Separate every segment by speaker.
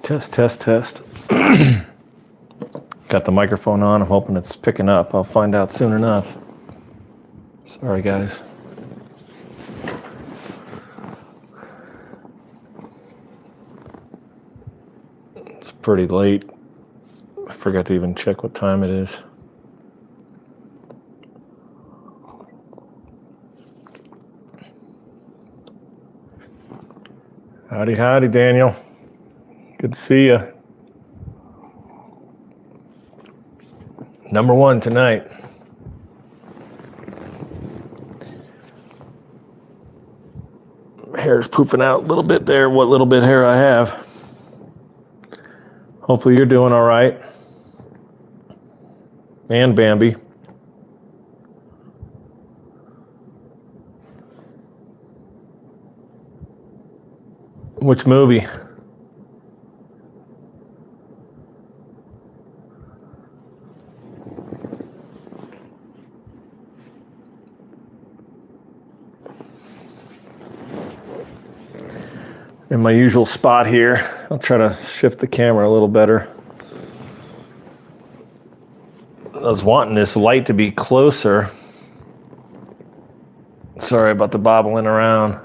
Speaker 1: Test, test, test. Got the microphone on. I'm hoping it's picking up. I'll find out soon enough. Sorry, guys. It's pretty late. I forgot to even check what time it is. Howdy, howdy, Daniel. Good to see you. Number one tonight. Hair's poofing out a little bit there, what little bit hair I have. Hopefully you're doing all right. And Bambi. Which movie? In my usual spot here. I'll try to shift the camera a little better. I was wanting this light to be closer. Sorry about the bobbling around.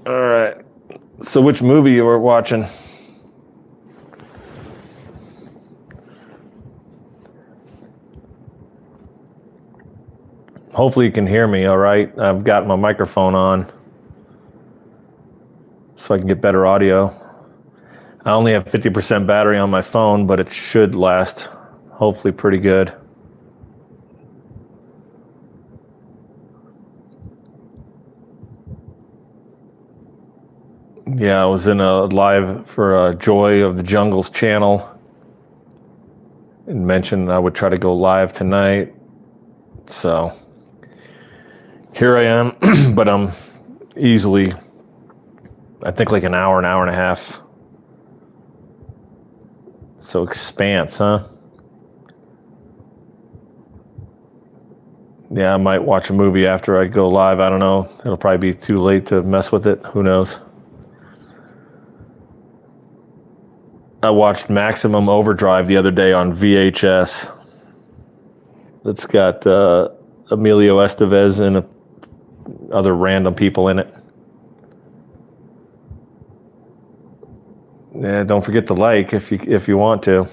Speaker 1: All right. So which movie you were watching? Hopefully you can hear me all right. I've got my microphone on so I can get better audio. I only have 50% battery on my phone, but it should last hopefully pretty good. Yeah, I was in a live for Joy of the Jungles channel and mentioned I would try to go live tonight. So here I am, but I'm easily, I think like an hour and a half. So Expanse, huh? Yeah, I might watch a movie after I go live. I don't know. It'll probably be too late to mess with it. Who knows? I watched Maximum Overdrive the other day on VHS. It's got Emilio Estevez and other random people in it. Yeah, don't forget to like if you want to.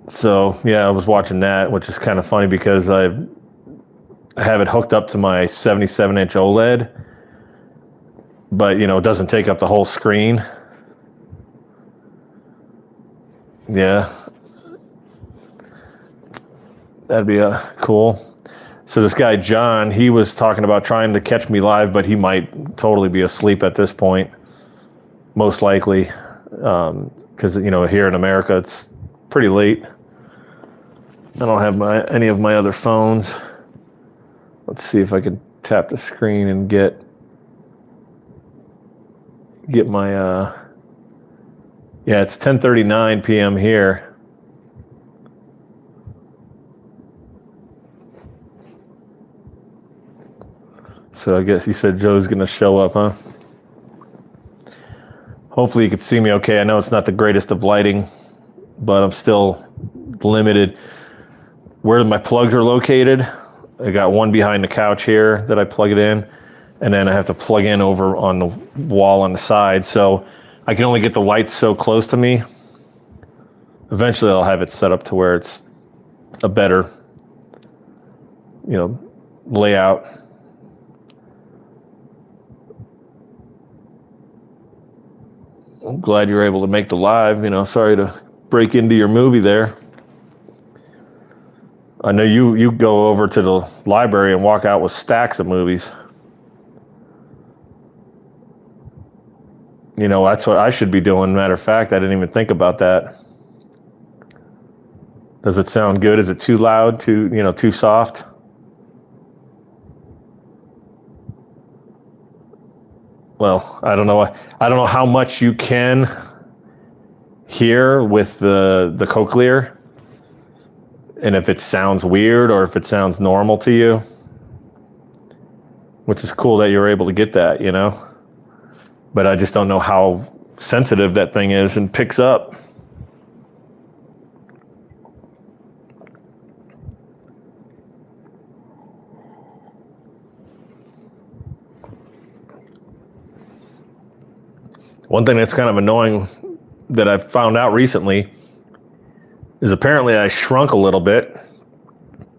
Speaker 1: So yeah, I was watching that, which is kind of funny because I have it hooked up to my 77-inch OLED, but you know it doesn't take up the whole screen. Yeah. That'd be cool. So this guy, John, he was talking about trying to catch me live, but he might totally be asleep at this point, most likely, because, you know, here in America, it's pretty late. I don't have any of my other phones. Let's see if I can tap the screen and get my, yeah, it's 10:39 p.m. here. So I guess you said Joe's going to show up, huh? Hopefully you can see me okay. I know it's not the greatest of lighting, but I'm still limited. Where my plugs are located, I got one behind the couch here that I plug it in, and then I have to plug in over on the wall on the side. So I can only get the lights so close to me. Eventually I'll have it set up to where it's a better, you know, layout. I'm glad you were able to make the live. You know, sorry to break into your movie there. I know you go over to the library and walk out with stacks of movies. You know, that's what I should be doing. Matter of fact, I didn't even think about that. Does it sound good? Is it too loud? Too soft? Well, I don't know how much you can hear with the cochlear. and if it sounds weird or if it sounds normal to you, which is cool that you're able to get that, you know. But I just don't know how sensitive that thing is and picks up. One thing that's kind of annoying that I've found out recently is apparently I shrunk a little bit,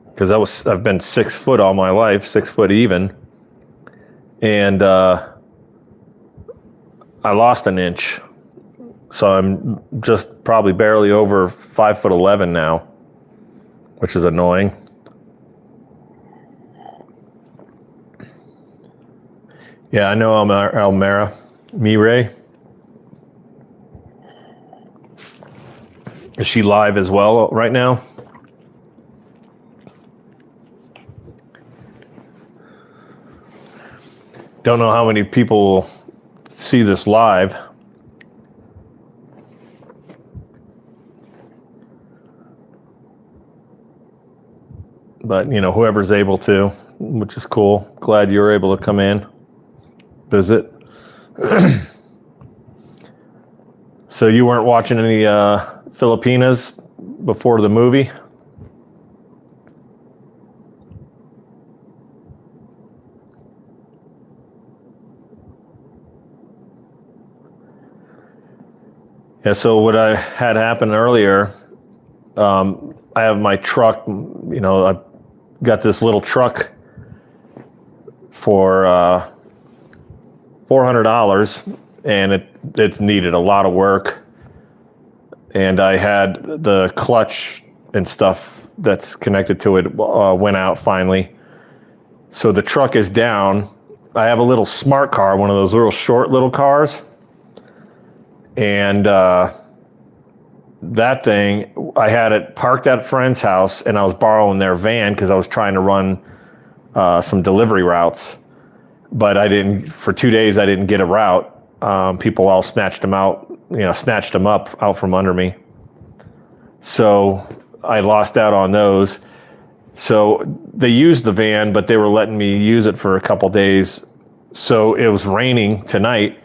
Speaker 1: because I've been 6 foot all my life, 6 foot even, and I lost an inch, so I'm just probably barely over 5'11" now, which is annoying. Yeah, I know Almera Mireille. Is she live as well right now? Don't know how many people see this live. But, you know, whoever's able to, which is cool. Glad you were able to come in, visit. So you weren't watching any Filipinas before the movie? Yeah, so what I had happen earlier, I have my truck, you know, I got this little truck for $400, and it's needed a lot of work. And I had the clutch and stuff that's connected to it went out finally. So the truck is down. I have a little smart car, one of those little short little cars. And that thing, I had it parked at a friend's house, and I was borrowing their van because I was trying to run some delivery routes. But for 2 days, I didn't get a route. People all snatched them up out from under me. So I lost out on those. So they used the van, but they were letting me use it for a couple days. So it was raining tonight.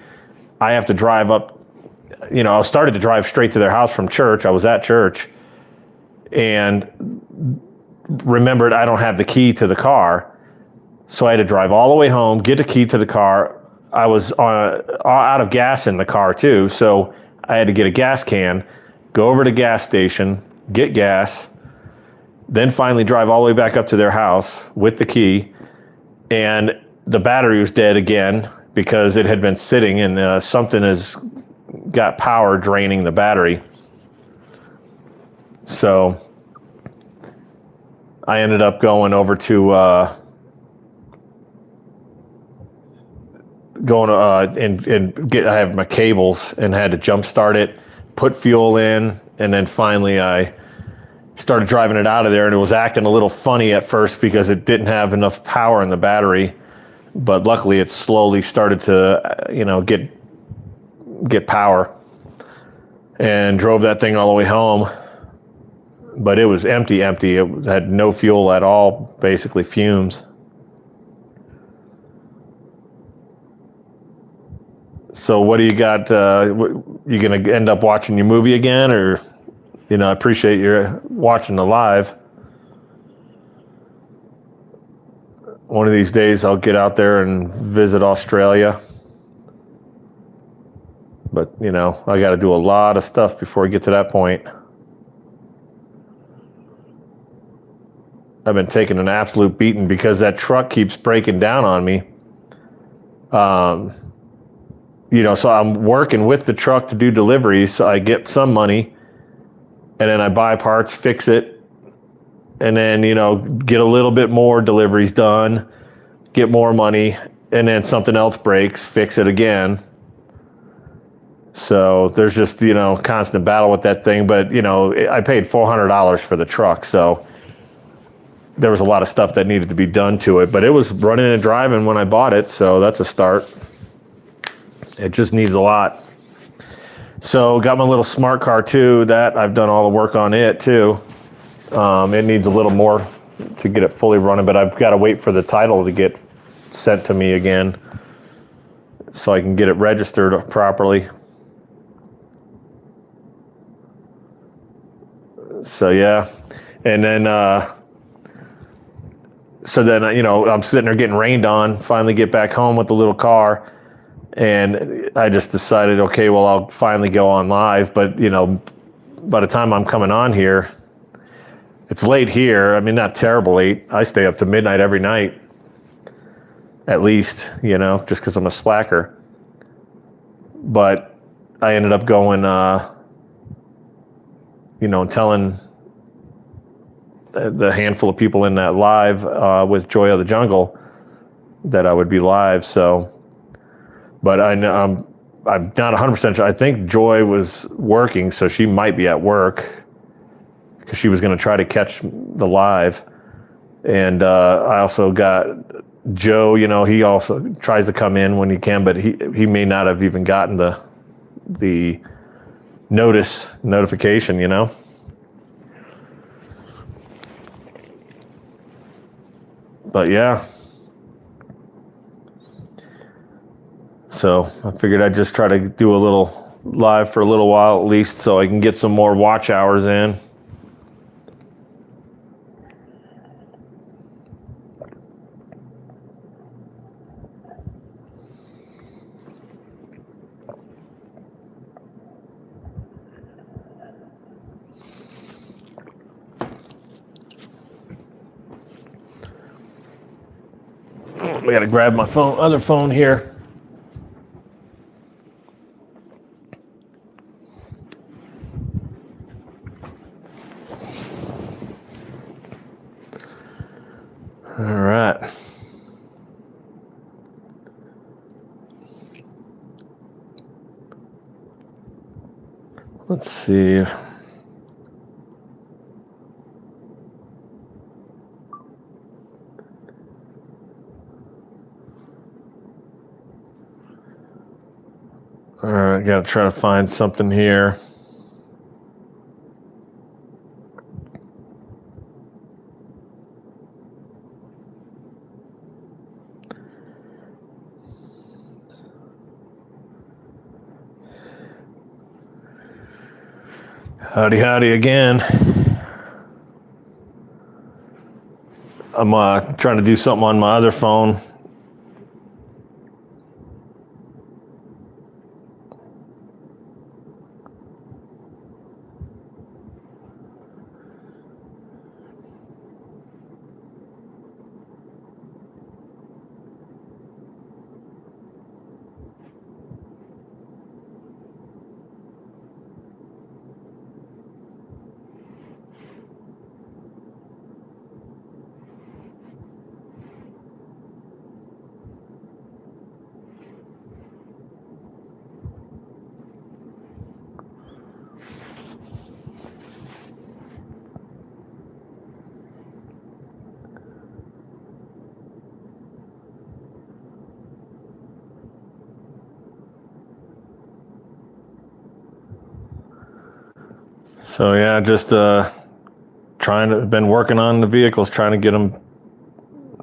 Speaker 1: I have to drive up. You know, I started to drive straight to their house from church. I was at church and remembered I don't have the key to the car. So I had to drive all the way home, get the key to the car. I was out of gas in the car too. So I had to get a gas can, go over to the gas station, get gas, then finally drive all the way back up to their house with the key. And the battery was dead again because it had been sitting, and something has got power draining the battery. So I ended up going over to I have my cables and had to jump start it, put fuel in, and then finally I started driving it out of there, and it was acting a little funny at first because it didn't have enough power in the battery, but luckily it slowly started to get power, and drove that thing all the way home. But it was empty. It had no fuel at all, basically fumes. So what do you got? You going to end up watching your movie again, or, you know, I appreciate you watching the live. One of these days I'll get out there and visit Australia. But, you know, I got to do a lot of stuff before I get to that point. I've been taking an absolute beating because that truck keeps breaking down on me. You know, so I'm working with the truck to do deliveries. So I get some money, and then I buy parts, fix it, and then, you know, get a little bit more deliveries done, get more money, and then something else breaks, fix it again. So there's just, you know, constant battle with that thing. But, you know, I paid $400 for the truck, so there was a lot of stuff that needed to be done to it. But it was running and driving when I bought it, so that's a start. It just needs a lot. So got my little smart car too, that I've done all the work on it too. It needs a little more to get it fully running, but I've got to wait for the title to get sent to me again so I can get it registered properly. So yeah, and then I'm sitting there getting rained on. Finally, get back home with the little car, and I just decided, okay, well, I'll finally go on live. But by the time I'm coming on here, it's late here. I mean, not terrible late. I stay up to midnight every night, at least, just because I'm a slacker. But I ended up going, telling the handful of people in that live with Joy of the Jungle that I would be live. So, but I'm not 100% sure. I think Joy was working, so she might be at work because she was going to try to catch the live. And I also got Joe. He also tries to come in when he can, but he may not have even gotten the notification. But yeah, so I figured I'd just try to do a little live for a little while at least so I can get some more watch hours in. I gotta grab my other phone here. All right. Let's see. All right, gotta try to find something here. Howdy again. I'm trying to do something on my other phone. So yeah, just been working on the vehicles, trying to get them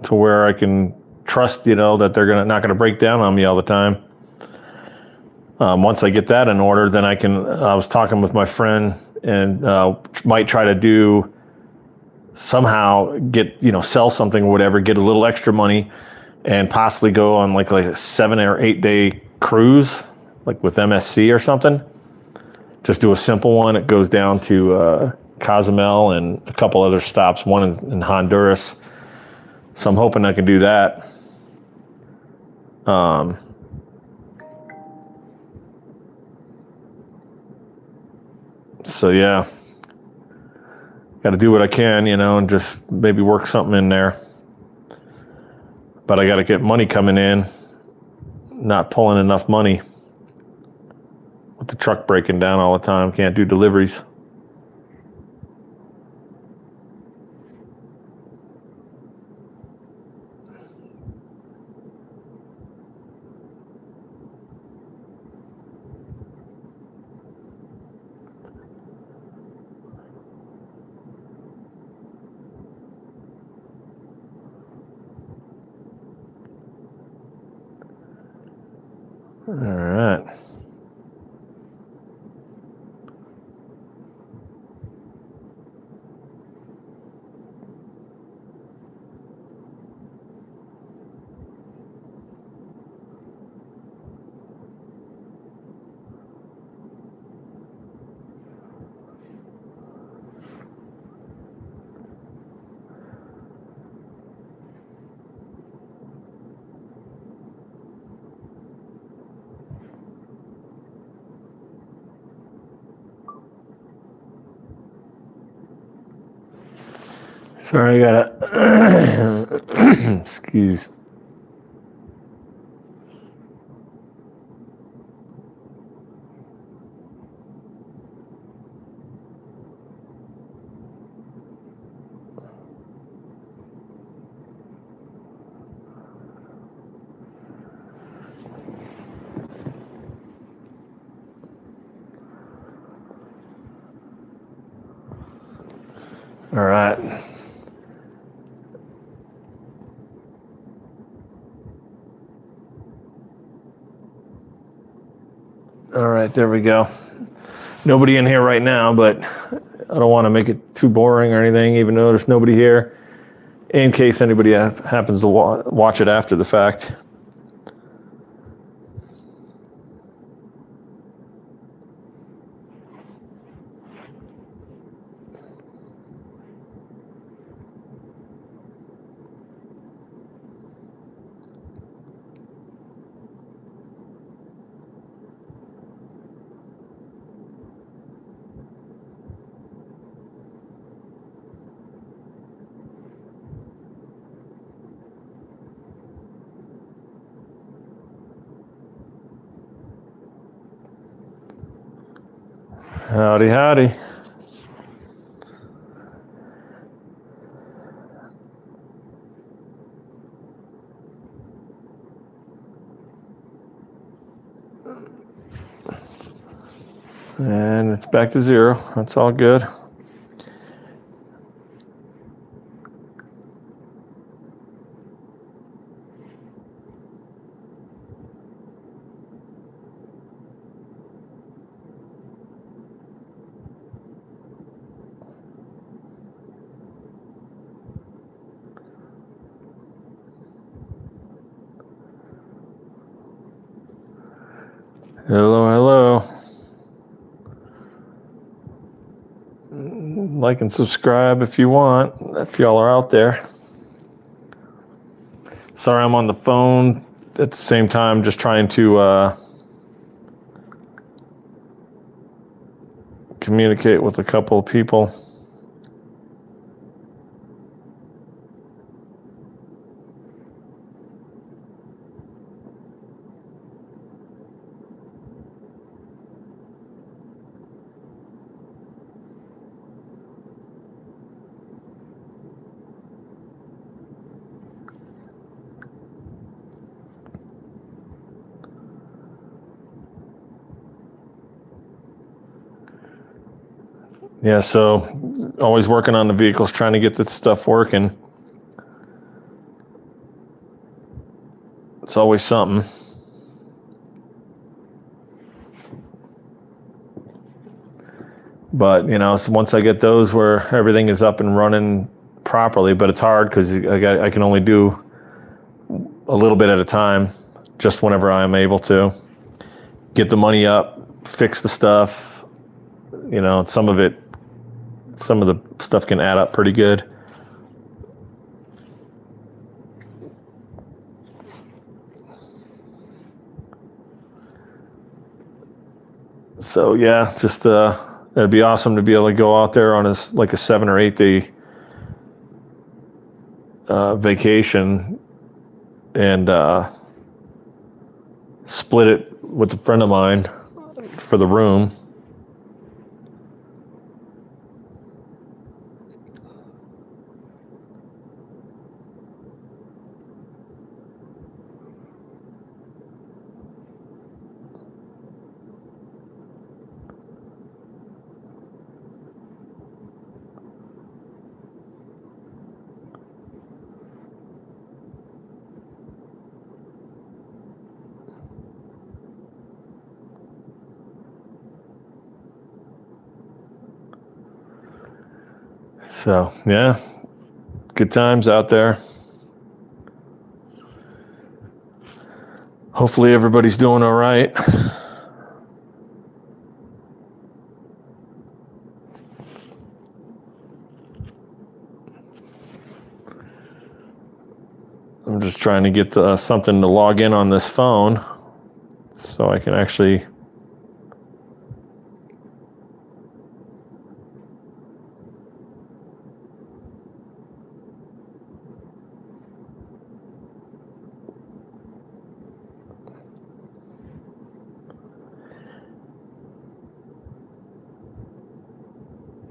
Speaker 1: to where I can trust, that they're not gonna break down on me all the time. Once I get that in order, then I was talking with my friend and might try to somehow sell something or whatever, get a little extra money and possibly go on like a 7 or 8 day cruise, like with MSC or something. Just do a simple one. It goes down to Cozumel and a couple other stops, one in Honduras. So I'm hoping I can do that. So yeah, got to do what I can, and just maybe work something in there. But I got to get money coming in, not pulling enough money. With the truck breaking down all the time, can't do deliveries. All right. Sorry, I gotta excuse. All right. All right, there we go. Nobody in here right now, but I don't want to make it too boring or anything, even though there's nobody here, in case anybody happens to watch it after the fact. Howdy, howdy. And it's back to 0. That's all good. Hello, hello. Like and subscribe if you want, if y'all are out there. Sorry, I'm on the phone at the same time, just trying to communicate with a couple of people. Yeah, so always working on the vehicles, trying to get this stuff working. It's always something. But, so once I get those where everything is up and running properly, but it's hard because I can only do a little bit at a time, just whenever I'm able to. Get the money up, fix the stuff. Some of the stuff can add up pretty good. So yeah, just it'd be awesome to be able to go out there on a 7 or 8 day vacation and split it with a friend of mine for the room. So, yeah, good times out there. Hopefully everybody's doing all right. I'm just trying to get something to log in on this phone so I can actually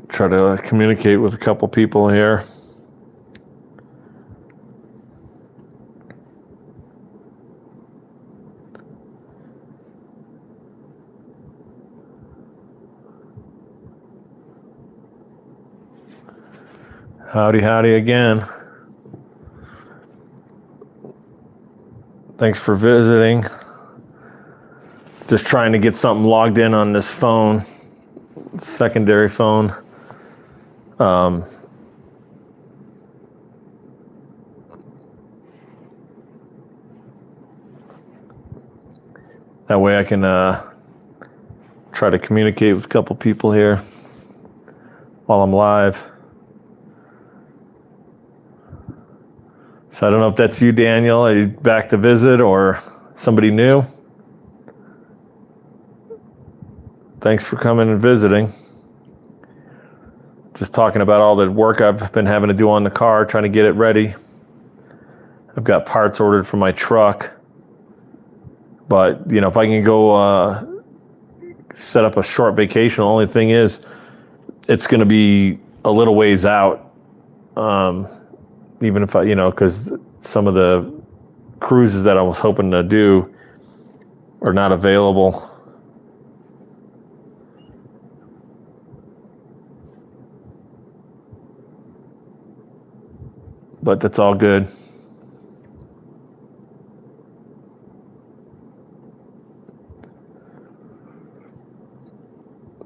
Speaker 1: try to communicate with a couple people here. Howdy, howdy again. Thanks for visiting. Just trying to get something logged in on this phone, secondary phone. That way I can try to communicate with a couple people here while I'm live. So I don't know if that's you, Daniel. Are you back to visit or somebody new? Thanks for coming and visiting. Just talking about all the work I've been having to do on the car, trying to get it ready. I've got parts ordered for my truck. But, if I can go set up a short vacation, the only thing is it's going to be a little ways out. Even if because some of the cruises that I was hoping to do are not available. But that's all good.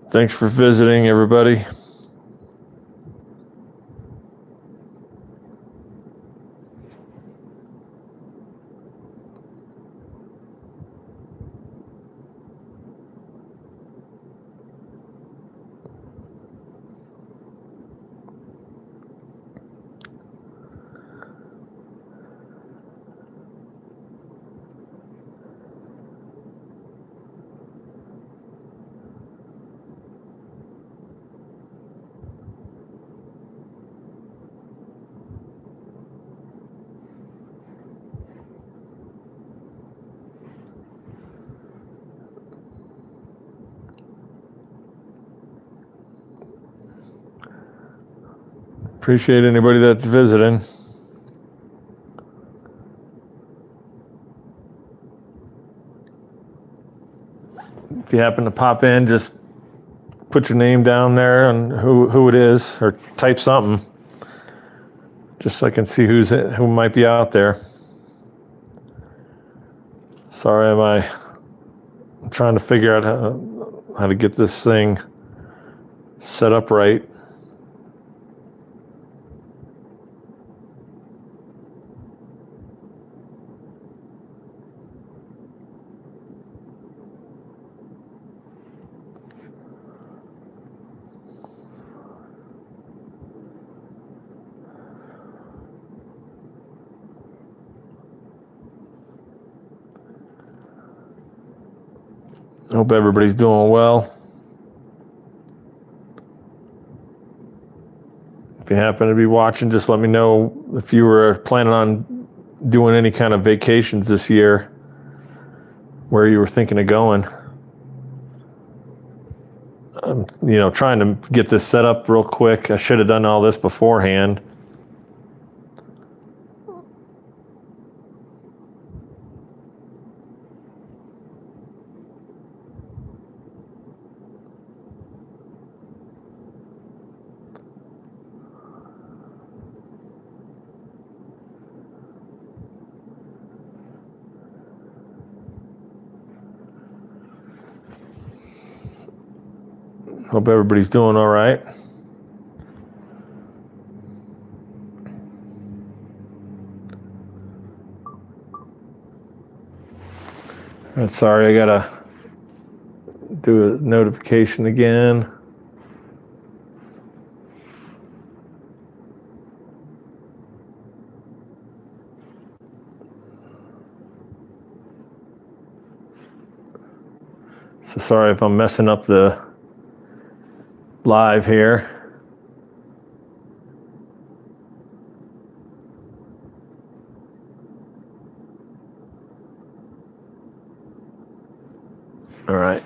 Speaker 1: Thanks for visiting, everybody. Appreciate anybody that's visiting. If you happen to pop in, just put your name down there and who it is, or type something, just so I can see who might be out there. Sorry, I'm trying to figure out how to get this thing set up right. Hope everybody's doing well. If you happen to be watching, just let me know if you were planning on doing any kind of vacations this year, where you were thinking of going. I'm, trying to get this set up real quick. I should have done all this beforehand. Hope everybody's doing all right. Sorry, I gotta do a notification again. So sorry if I'm messing up the live here. All right.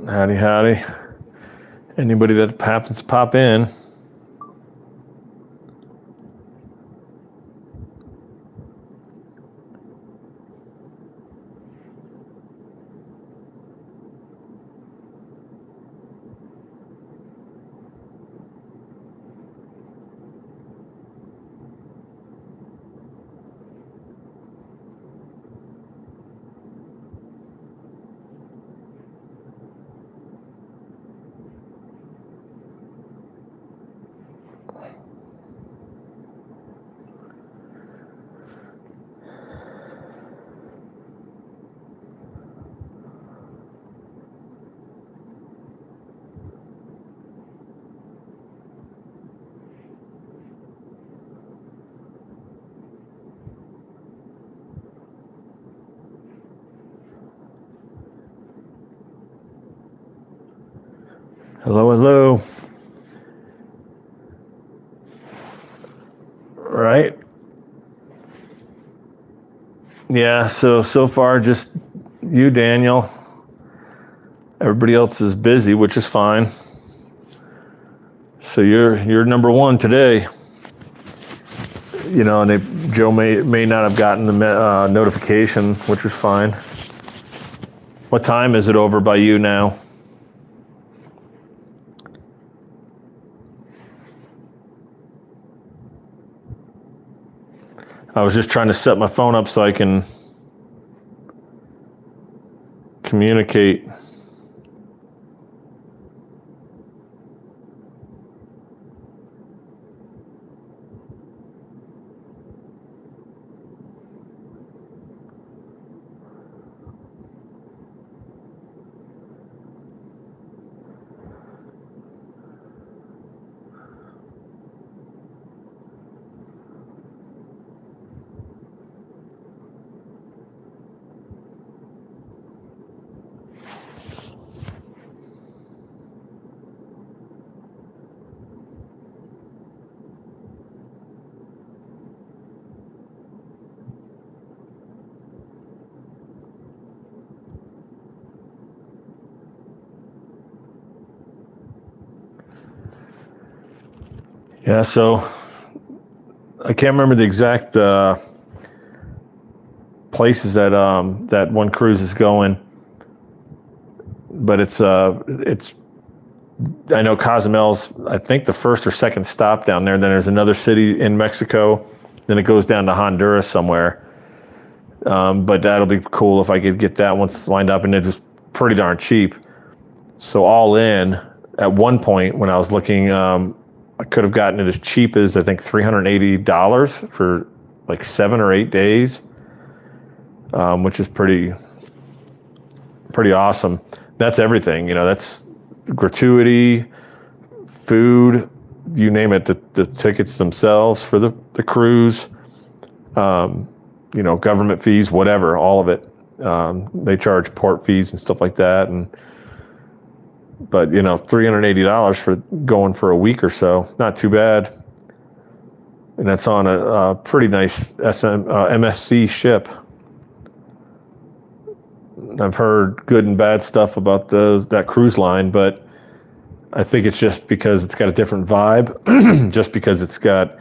Speaker 1: Howdy, howdy. Anybody that happens to pop in. Hello, hello. Right. Yeah, so far just you, Daniel. Everybody else is busy, which is fine. So you're number one today. You know, and Joe may not have gotten the notification, which was fine. What time is it over by you now? I was just trying to set my phone up so I can communicate. Yeah, so I can't remember the exact places that that one cruise is going, but it's I know Cozumel's I think the first or second stop down there. Then there's another city in Mexico. Then it goes down to Honduras somewhere. But that'll be cool if I could get that once lined up, and it's pretty darn cheap. So all in, at one point when I was looking, I could have gotten it as cheap as I think $380 for like 7 or 8 days, which is pretty awesome. That's everything, you know. That's gratuity, food, you name it. The tickets themselves for the cruise, you know, government fees, whatever, all of it. They charge port fees and stuff like that, but you know, $380 for going for a week or so, not too bad. And that's on a pretty nice MSC ship. I've heard good and bad stuff about that cruise line, but I think it's just because it's got a different vibe, just because it's got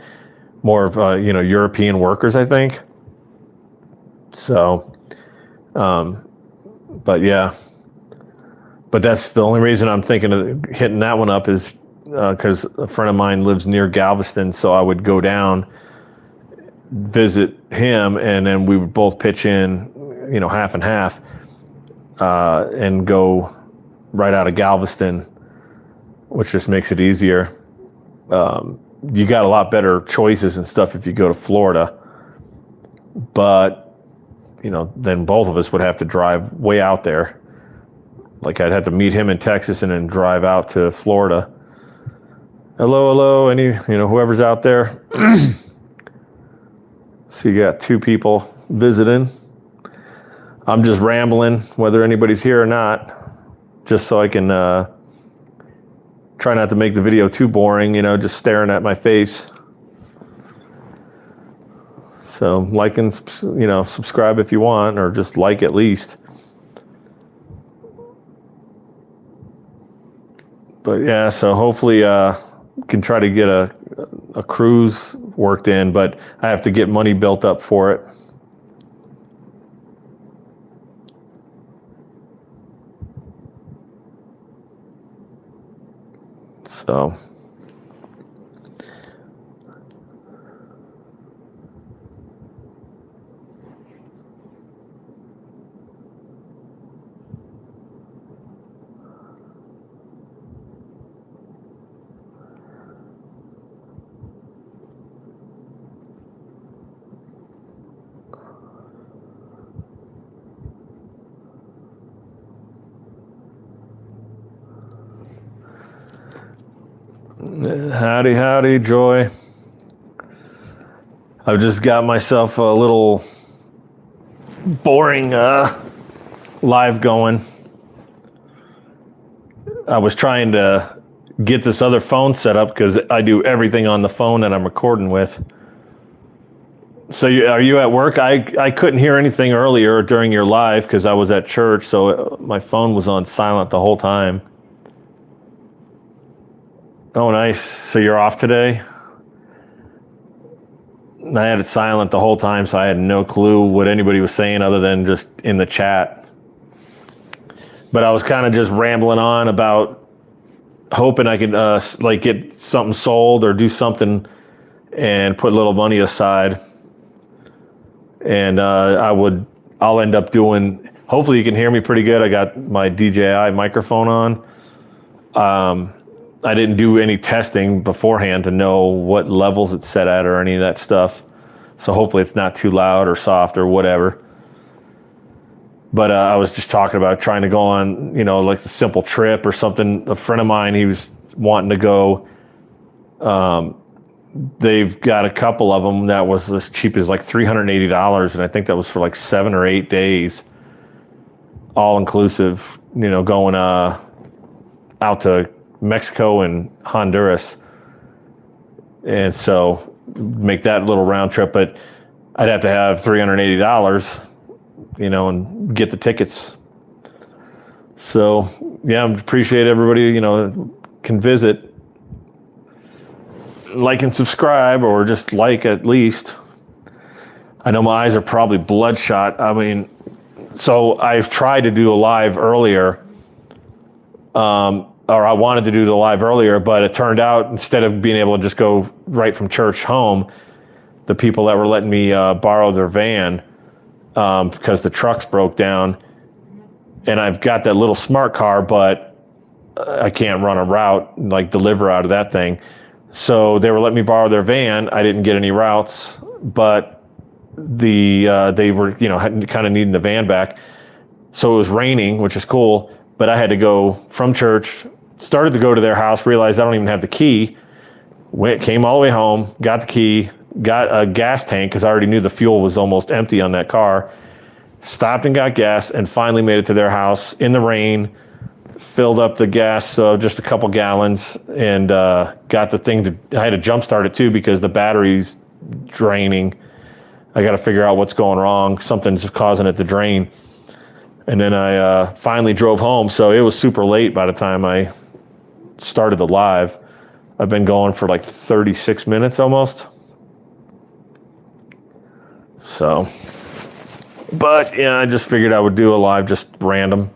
Speaker 1: more of European workers, I think. So, but yeah, but that's the only reason I'm thinking of hitting that one up is because a friend of mine lives near Galveston, so I would go down, visit him, and then we would both pitch in, half and half, and go right out of Galveston, which just makes it easier. You got a lot better choices and stuff if you go to Florida, but then both of us would have to drive way out there. Like I'd have to meet him in Texas and then drive out to Florida. Hello, any, whoever's out there. So you got two people visiting. I'm just rambling, whether anybody's here or not, just so I can try not to make the video too boring, just staring at my face. So like and, subscribe if you want, or just like at least. But yeah, so hopefully can try to get a cruise worked in, but I have to get money built up for it. So howdy, Joy. I've just got myself a little boring live going. I was trying to get this other phone set up because I do everything on the phone that I'm recording with. So are you at work? I couldn't hear anything earlier during your live because I was at church, so my phone was on silent the whole time. Oh, nice. So you're off today? I had it silent the whole time, so I had no clue what anybody was saying other than just in the chat. But I was kind of just rambling on about hoping I could get something sold or do something and put a little money aside. And I'll end up doing, hopefully you can hear me pretty good. I got my DJI microphone on. I didn't do any testing beforehand to know what levels it's set at or any of that stuff. So hopefully it's not too loud or soft or whatever. But I was just talking about trying to go on, like a simple trip or something. A friend of mine, he was wanting to go. They've got a couple of them that was as cheap as like $380. And I think that was for like 7 or 8 days, all inclusive, going out to Mexico and Honduras. And so make that little round trip, but I'd have to have $380, and get the tickets. So yeah, I appreciate everybody, can visit, like and subscribe, or just like at least. I know my eyes are probably bloodshot. I mean, so I've tried to do a live earlier, or I wanted to do the live earlier, but it turned out instead of being able to just go right from church home, the people that were letting me borrow their van, because the trucks broke down, and I've got that little smart car, but I can't run a route, like deliver out of that thing. So they were letting me borrow their van. I didn't get any routes, but they were, kind of needing the van back. So it was raining, which is cool. But I had to go from church, started to go to their house, realized I don't even have the key, came all the way home, got the key, got a gas tank because I already knew the fuel was almost empty on that car, stopped and got gas, and finally made it to their house in the rain, filled up the gas, so just a couple gallons, and got the thing I had to jump start it too because the battery's draining. I got to figure out what's going wrong. Something's causing it to drain. And then I finally drove home, so it was super late by the time I started the live. I've been going for like 36 minutes almost. So, but yeah, I just figured I would do a live, just random.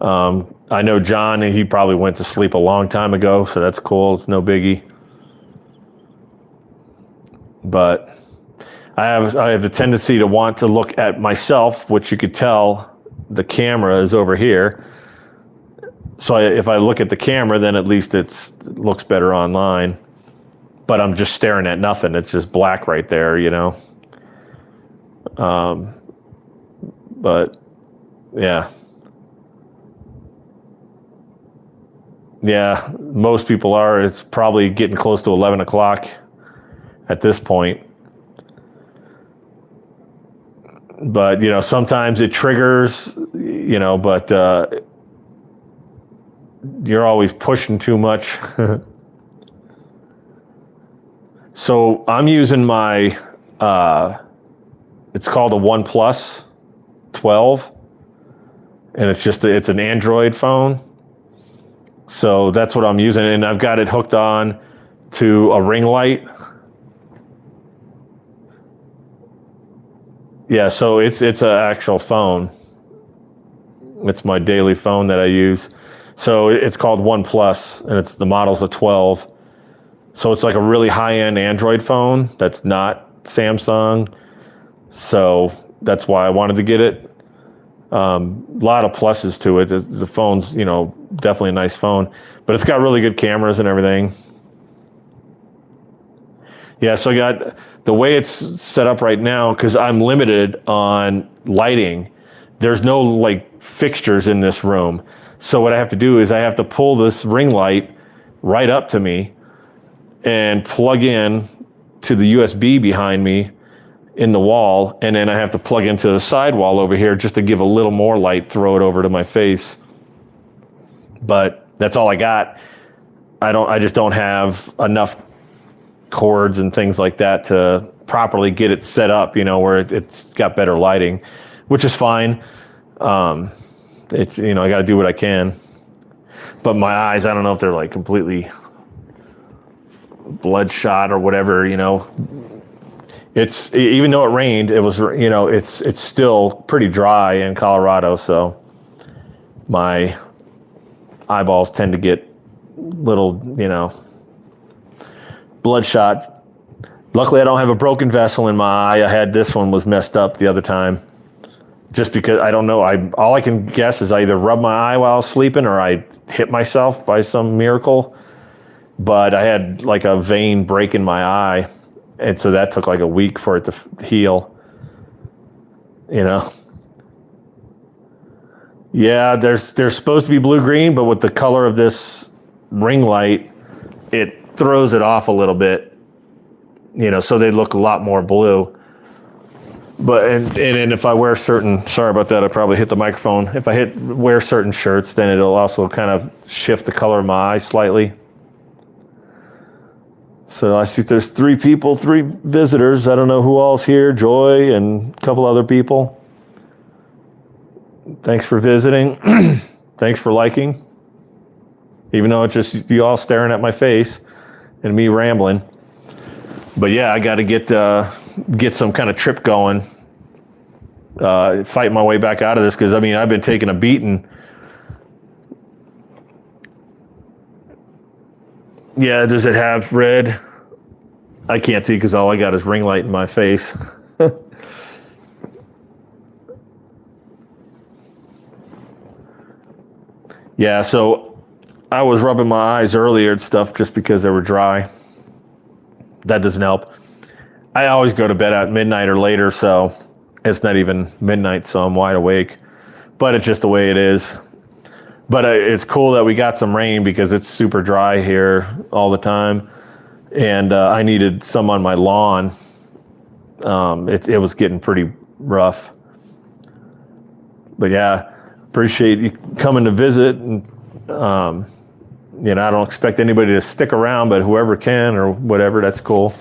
Speaker 1: I know John, he probably went to sleep a long time ago, so that's cool. It's no biggie. But I have the tendency to want to look at myself, which you could tell the camera is over here. So if I look at the camera, then at least it looks better online. But I'm just staring at nothing. It's just black right there, you know. But yeah. Yeah, most people are. It's probably getting close to 11 o'clock at this point. But, you know, sometimes it triggers, you know, but you're always pushing too much. So I'm using my, it's called a OnePlus 12, and it's an Android phone. So that's what I'm using, and I've got it hooked on to a ring light. Yeah, so it's an actual phone. It's my daily phone that I use. So it's called OnePlus, and the model's a 12. So it's like a really high-end Android phone that's not Samsung. So that's why I wanted to get it. A lot of pluses to it. The phone's, you know, definitely a nice phone, but it's got really good cameras and everything. Yeah, so I got the way it's set up right now, because I'm limited on lighting. There's no like fixtures in this room. So what I have to do is I have to pull this ring light right up to me and plug in to the USB behind me in the wall, and then I have to plug into the side wall over here just to give a little more light, throw it over to my face. But that's all I got. I just don't have enough cords and things like that to properly get it set up, you know, where it's got better lighting, which is fine. It's, you know, I got to do what I can. But my eyes, I don't know if they're like completely bloodshot or whatever, you know. It's, even though it rained, it was, you know, it's still pretty dry in Colorado, so my eyeballs tend to get little, you know, bloodshot. Luckily, I don't have a broken vessel in my eye. I had this one was messed up the other time. Just because, I don't know, all I can guess is I either rubbed my eye while I was sleeping or I hit myself by some miracle. But I had like a vein break in my eye, and so that took like a week for it to heal, you know. Yeah, they're supposed to be blue-green, but with the color of this ring light, it throws it off a little bit, you know, so they look a lot more blue. But and if I wear certain, sorry about that, I probably hit the microphone. If I wear certain shirts, then it'll also kind of shift the color of my eye slightly. So I see there's 3 people, 3 visitors. I don't know who all's here, Joy and a couple other people. Thanks for visiting. Thanks for liking. Even though it's just you all staring at my face and me rambling. But yeah, I got to get some kind of trip going. Fight my way back out of this, because I mean, I've been taking a beating. Yeah, does it have red? I can't see because all I got is ring light in my face. Yeah, so I was rubbing my eyes earlier and stuff just because they were dry. That doesn't help. I always go to bed at midnight or later, so it's not even midnight, so I'm wide awake. But it's just the way it is. But it's cool that we got some rain because it's super dry here all the time. And I needed some on my lawn. It was getting pretty rough. But yeah, appreciate you coming to visit. And, you know, I don't expect anybody to stick around, but whoever can or whatever, that's cool.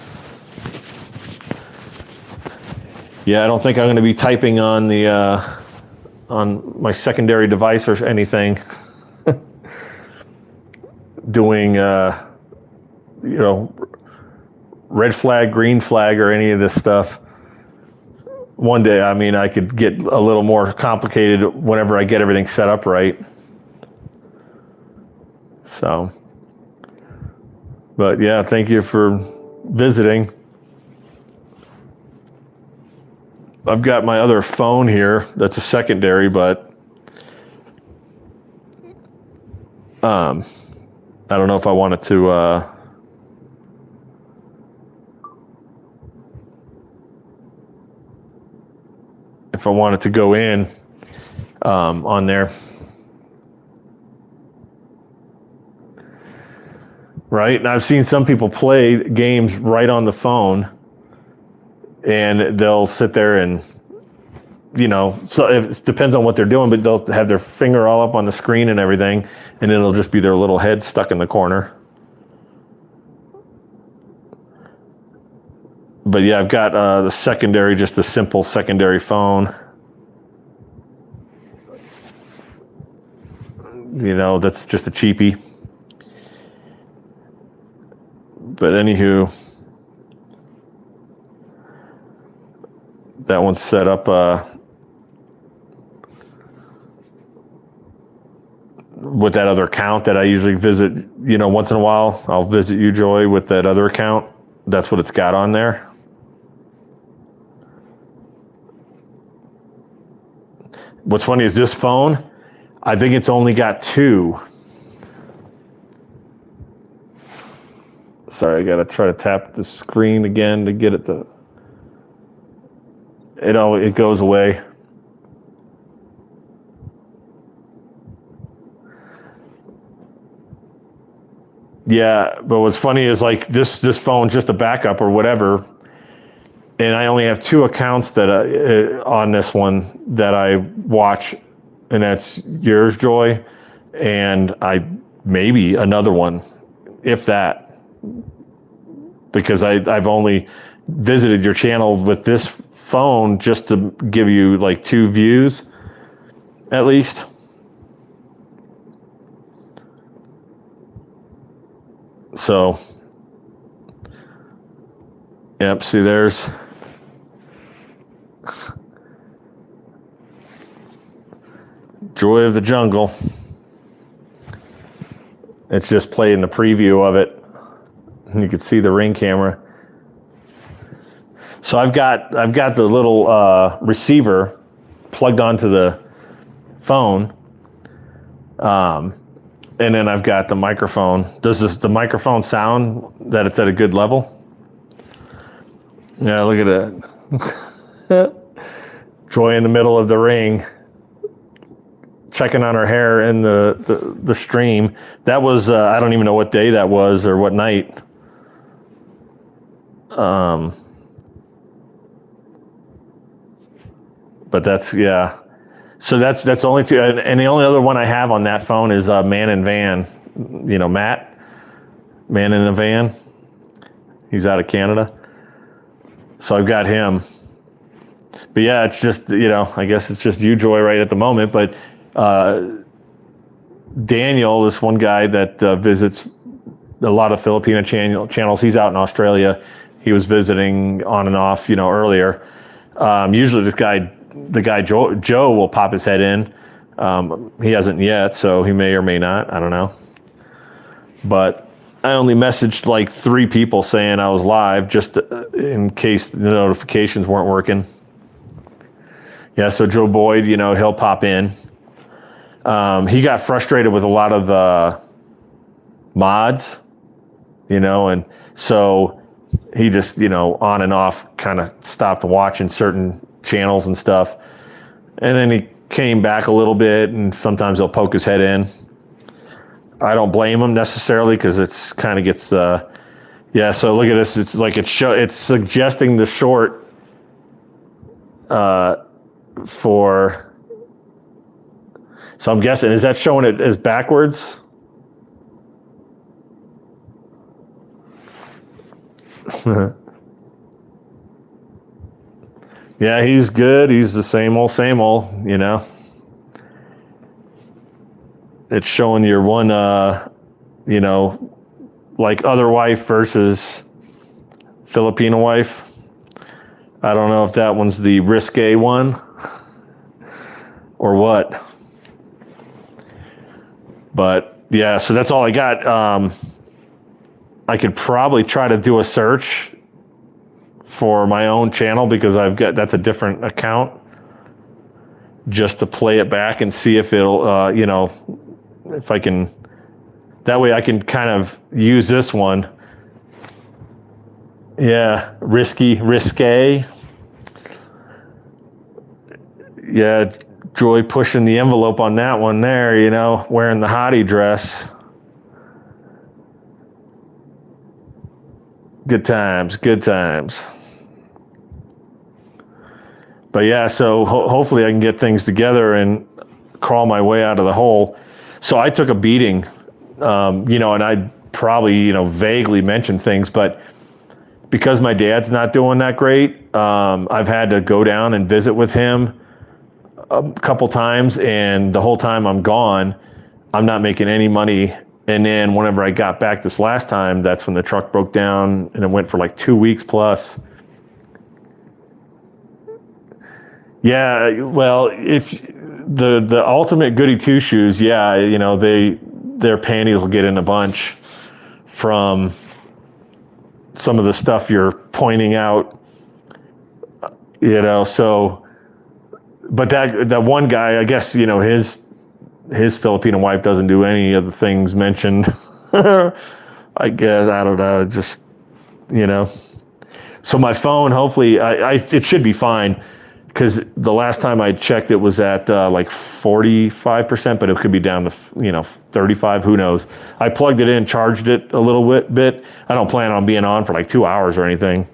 Speaker 1: Yeah, I don't think I'm going to be typing on the on my secondary device or anything. Doing, you know, red flag, green flag, or any of this stuff. one day, I mean, I could get a little more complicated whenever I get everything set up right. So, but yeah, thank you for visiting. I've got my other phone here. That's a secondary, but I don't know if I wanted to go in on there. Right? And I've seen some people play games right on the phone, and they'll sit there and, so it depends on what they're doing, but they'll have their finger all up on the screen and everything, and it'll just be their little head stuck in the corner. But yeah, I've got the secondary, just a simple secondary phone. That's just a cheapie. But anywho, that one's set up with that other account that I usually visit, once in a while. I'll visit you, Joy, with that other account. That's what it's got on there. What's funny is this phone, I think it's only got 2. Sorry, I gotta try to tap the screen again to get it to. It goes away. Yeah, but what's funny is like this phone's just a backup or whatever, and I only have 2 accounts that on this one that I watch, and that's yours, Joy, and maybe another one, if that. Because I've only visited your channel with this phone just to give you like 2 views, at least. So, yep, see there's Joy of the Jungle. It's just playing the preview of it. You can see the Ring camera. So I've got the little receiver plugged onto the phone, and then I've got the microphone. Does the microphone sound that it's at a good level? Yeah, look at that. Joy in the middle of the ring, checking on her hair in the stream. That was I don't even know what day that was or what night. But that's, yeah. So that's only 2, and the only other one I have on that phone is Man in Van. Matt, Man in a Van. He's out of Canada. So I've got him. But yeah, it's just, I guess it's just you, Joy, right at the moment. But Daniel, this one guy that visits a lot of Filipino channels, he's out in Australia. He was visiting on and off, earlier. Usually the guy Joe will pop his head in. He hasn't yet, so he may or may not. I don't know. But I only messaged like 3 people saying I was live, just in case the notifications weren't working. Yeah, so Joe Boyd, he'll pop in. He got frustrated with a lot of mods, and so he just, on and off kind of stopped watching certain channels and stuff. And then he came back a little bit, and sometimes he'll poke his head in. I don't blame him necessarily, because it's kind of gets, yeah, so look at this. It's like it's suggesting the short for, so I'm guessing, is that showing it as backwards? Yeah, he's good. He's the same old, It's showing your one, like other wife versus Filipino wife. I don't know if that one's the risque one or what. But yeah, so that's all I got. I could probably try to do a search for my own channel because that's a different account, just to play it back and see if it'll, if I can, that way I can kind of use this one. Yeah, risque. Yeah, Joy pushing the envelope on that one there, wearing the hottie dress. Good times. But yeah, so hopefully I can get things together and crawl my way out of the hole. So I took a beating, and I probably, vaguely mentioned things, but because my dad's not doing that great, I've had to go down and visit with him a couple times, and the whole time I'm gone, I'm not making any money. And then whenever I got back this last time, that's when the truck broke down, and it went for like 2 weeks plus. Yeah, well, if the ultimate goody two shoes, yeah, their panties will get in a bunch from some of the stuff you're pointing out, so. But that one guy, I guess, his Filipino wife doesn't do any of the things mentioned. I guess, I don't know, just, So my phone, hopefully, it should be fine, because the last time I checked, it was at like 45%, but it could be down to 35. Who knows? I plugged it in, charged it a little bit. I don't plan on being on for like 2 hours or anything.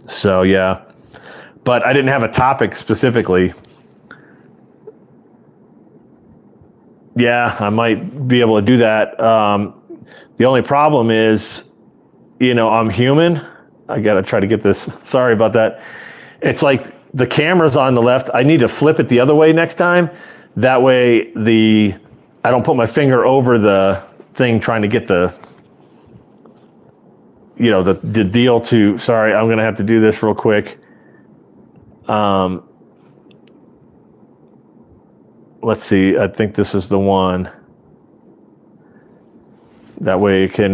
Speaker 1: So yeah. But I didn't have a topic specifically. Yeah, I might be able to do that. The only problem is, I'm human. I got to try to get this. Sorry about that. It's like the camera's on the left. I need to flip it the other way next time. That way I don't put my finger over the thing trying to get the deal to, sorry, I'm going to have to do this real quick. Let's see. I think this is the one. That way you can,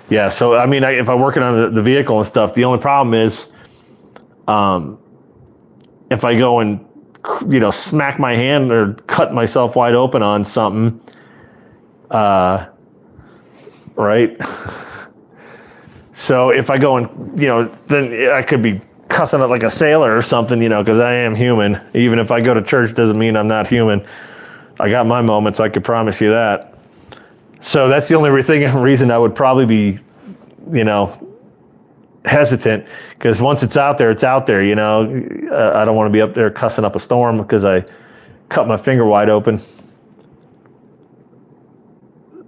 Speaker 1: yeah. So, I mean, if I'm working on the vehicle and stuff, the only problem is, if I go and, smack my hand or cut myself wide open on something, right? So if I go and, then I could be cussing it like a sailor or something, because I am human. Even if I go to church, doesn't mean I'm not human. I got my moments, I could promise you that. So that's the only reason I would probably be, hesitant, because once it's out there, it's out there, I don't want to be up there cussing up a storm because I cut my finger wide open.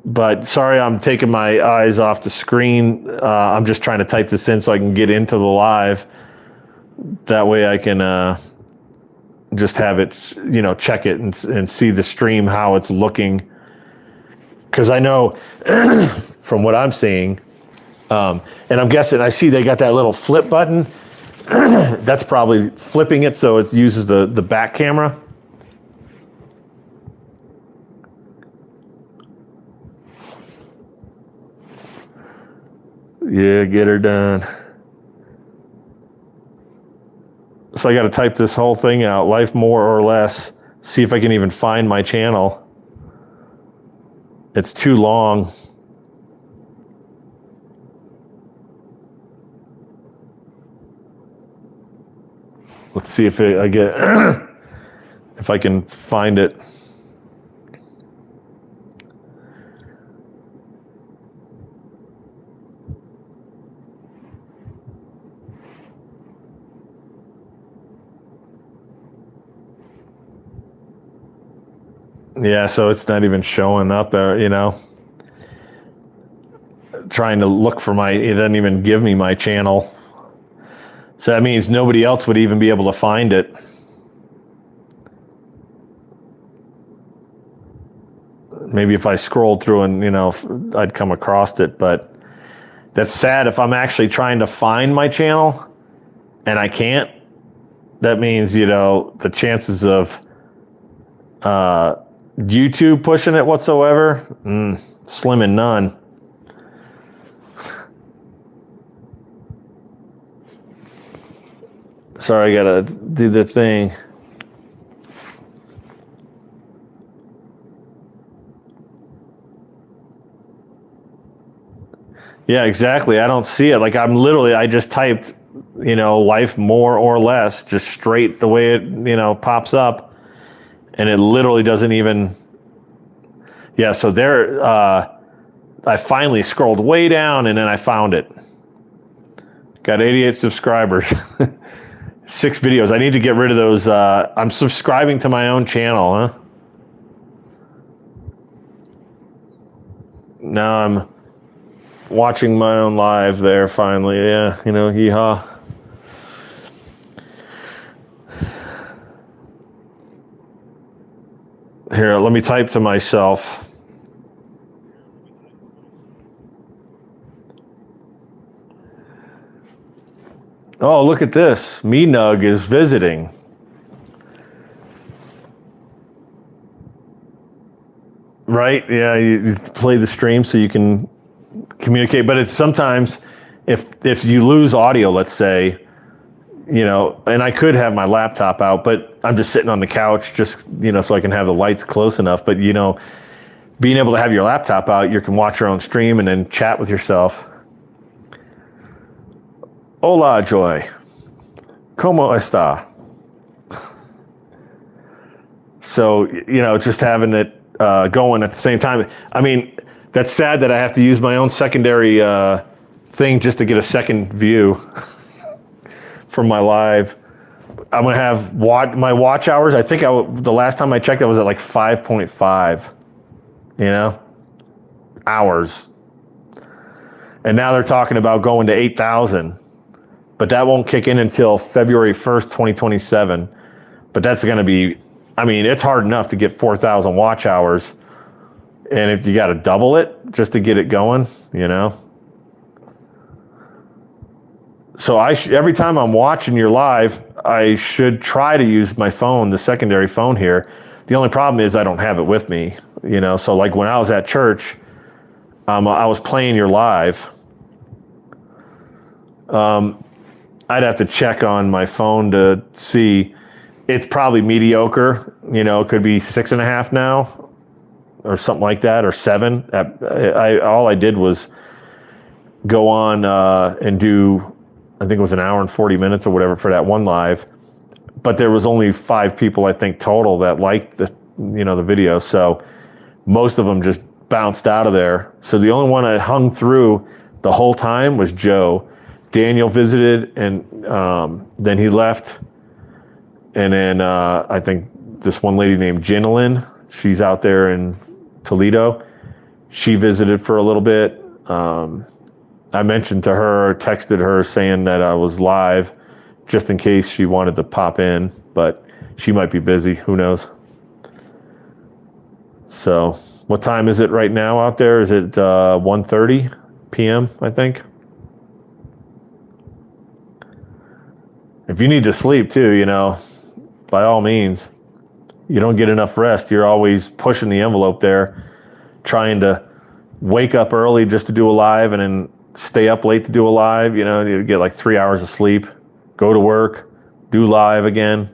Speaker 1: But sorry, I'm taking my eyes off the screen. I'm just trying to type this in so I can get into the live. That way I can just have it, check it and see the stream, how it's looking. Because I know from what I'm seeing, and I'm guessing, I see they got that little flip button. That's probably flipping it so it uses the back camera. Yeah, get her done. So I got to type this whole thing out, life more or less, see if I can even find my channel. It's too long. Let's see if I get, if I can find it. Yeah, so it's not even showing up there, Trying to look for it doesn't even give me my channel. So that means nobody else would even be able to find it. Maybe if I scrolled through and, I'd come across it, but That's sad if I'm actually trying to find my channel and I can't. That means, you know, the chances of YouTube pushing it whatsoever, slim and none. Sorry, I gotta do the thing. Yeah, exactly. I don't see it. Like I just typed, you know, life more or less, just straight the way it, you know, pops up. And it literally doesn't even, yeah, so there, I finally scrolled way down and then I found it. Got 88 subscribers, 6 videos. I need to get rid of those. I'm subscribing to my own channel, huh? Now I'm watching my own live there finally. Yeah, you know, hee-haw. Here, let me type to myself. Oh, look at this. Nugg is visiting. Right? Yeah, you play the stream so you can communicate, but it's sometimes if you lose audio, let's say, you know, and I could have my laptop out, but I'm just sitting on the couch just, you know, so I can have the lights close enough. But, you know, being able to have your laptop out, you can watch your own stream and then chat with yourself. Hola, Joy. ¿Cómo está? So, you know, just having it going at the same time. I mean, that's sad that I have to use my own secondary thing just to get a second view from my live. I'm gonna have my watch hours. I think the last time I checked, I was at like 5.5, you know, hours. And now they're talking about going to 8,000, but that won't kick in until February 1st, 2027. But that's gonna be, I mean, it's hard enough to get 4,000 watch hours. And if you got to double it just to get it going, you know. So every time I'm watching your live, I should try to use my phone, the secondary phone here. The only problem is I don't have it with me, you know. So like when I was at church, I was playing your live. I'd have to check on my phone to see. It's probably mediocre, you know. It could be 6.5 now, or something like that, or 7. All I did was go on and do, I think it was an hour and 40 minutes or whatever for that one live. But there was only 5 people, I think, total that liked the, you know, the video. So most of them just bounced out of there. So the only one I hung through the whole time was Joe. Daniel visited, and then he left. And then I think this one lady named Ginelyn, she's out there in Toledo. She visited for a little bit. I mentioned to her, texted her saying that I was live just in case she wanted to pop in, but she might be busy, who knows. So what time is it right now out there? Is it 1:30 p.m., I think? If you need to sleep too, you know, by all means. You don't get enough rest. You're always pushing the envelope there, trying to wake up early just to do a live and then stay up late to do a live. You know, you get like 3 hours of sleep, go to work, do live again.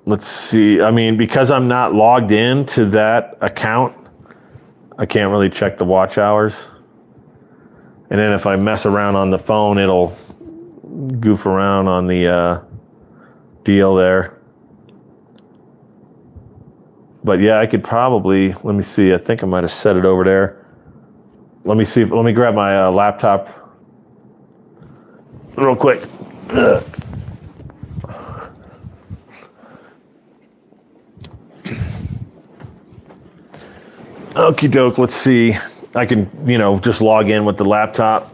Speaker 1: Let's see. I mean, because I'm not logged in to that account, I can't really check the watch hours. And then if I mess around on the phone, it'll goof around on the deal there. But yeah, I could probably, let me see, I think I might have set it over there. Let me see, let me grab my laptop real quick. Okie doke, let's see. I can, you know, just log in with the laptop.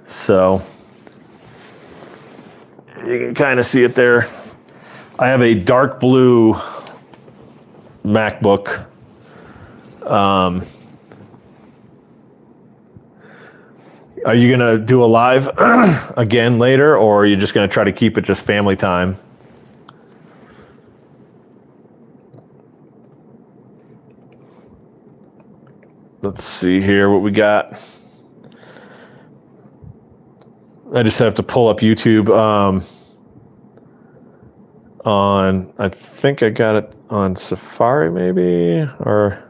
Speaker 1: So you can kind of see it there. I have a dark blue MacBook. Are you going to do a live again later, or are you just going to try to keep it just family time? Let's see here what we got. I just have to pull up YouTube on, I think I got it on Safari maybe, or...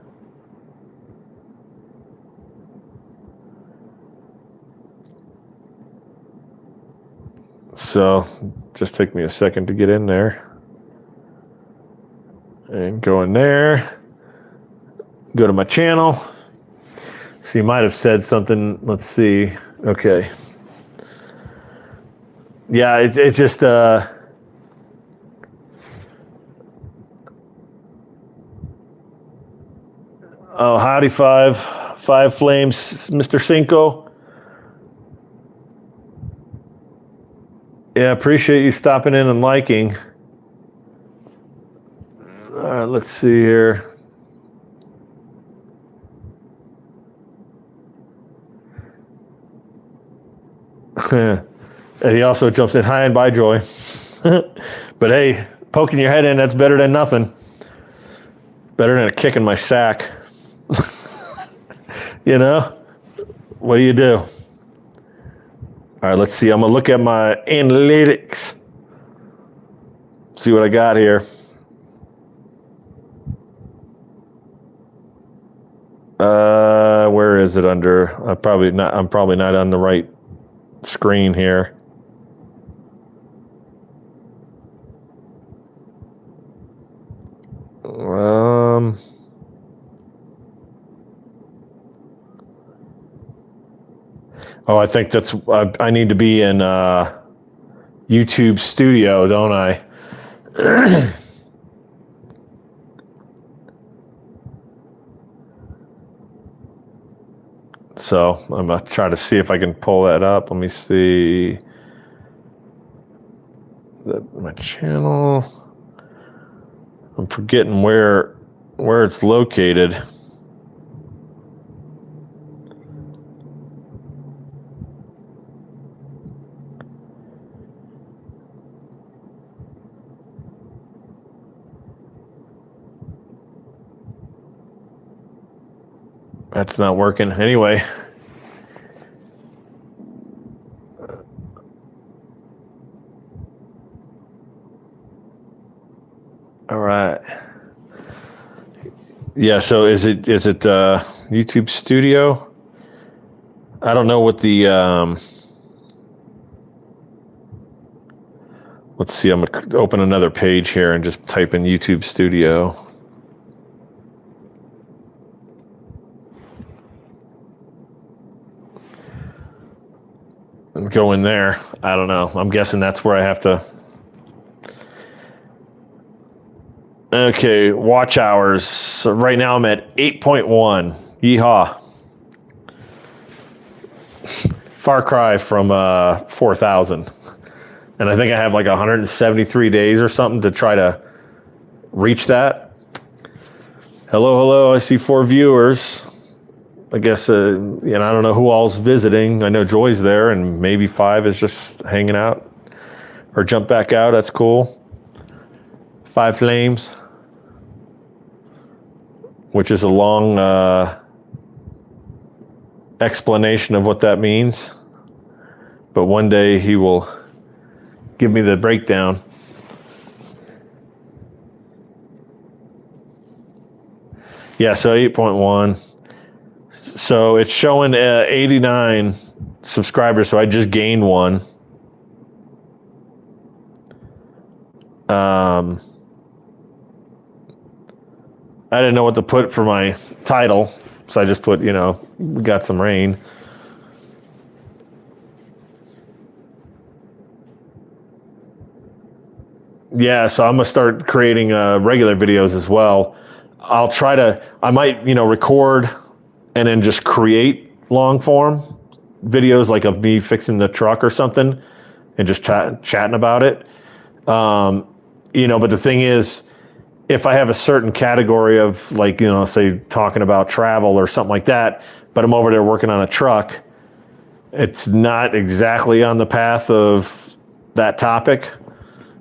Speaker 1: So just take me a second to get in there. And go in there. Go to my channel. So you might have said something. Let's see. Okay. Yeah, it's just oh, howdy, five flames, Mr. Cinco. Yeah, appreciate you stopping in and liking. All right, let's see here. And he also jumps in, hi and bye, Joy. But hey, poking your head in, that's better than nothing. Better than a kick in my sack. You know? What do you do? All right, let's see. I'm going to look at my analytics. See what I got here. Where is it under? I'm probably not on the right screen here. Oh, I think that's, I need to be in YouTube Studio, don't I? So I'm going to try to see if I can pull that up. Let me see. My channel. I'm forgetting where it's located. That's not working. Anyway. All right. Yeah, so is it YouTube Studio? I don't know what the let's see, I'm going to open another page here and just type in YouTube Studio. And go in there. I don't know. I'm guessing that's where I have to. Okay, watch hours. So right now I'm at 8.1. Yeehaw. Far cry from 4,000. And I think I have like 173 days or something to try to reach that. Hello. I see 4 viewers. I guess, I don't know who all's visiting. I know Joy's there, and maybe 5 is just hanging out or jump back out. That's cool. 5 flames, which is a long explanation of what that means. But one day he will give me the breakdown. Yeah, so 8.1. So it's showing 89 subscribers, so I just gained 1. I didn't know what to put for my title, so I just put, we got some rain. Yeah, so I'm going to start creating regular videos as well. I might, record and then just create long form videos like of me fixing the truck or something and just chatting about it. But the thing is, if I have a certain category of, like, you know, say talking about travel or something like that, but I'm over there working on a truck, it's not exactly on the path of that topic.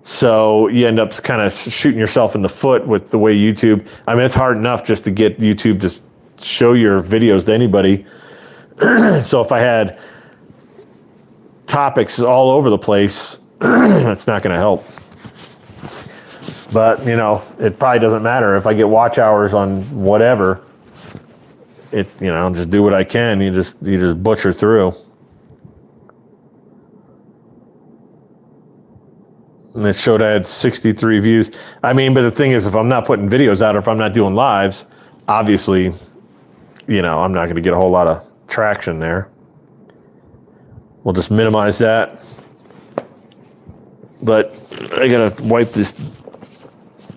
Speaker 1: So you end up kind of shooting yourself in the foot with the way YouTube, I mean, it's hard enough just to get YouTube to show your videos to anybody. So if I had topics all over the place, that's not going to help. But, you know, it probably doesn't matter if I get watch hours on whatever. It, you know, just do what I can. You just butcher through. And it showed I had 63 views. I mean, but the thing is, if I'm not putting videos out or if I'm not doing lives, obviously, you know, I'm not going to get a whole lot of traction there. We'll just minimize that. But I got to wipe this.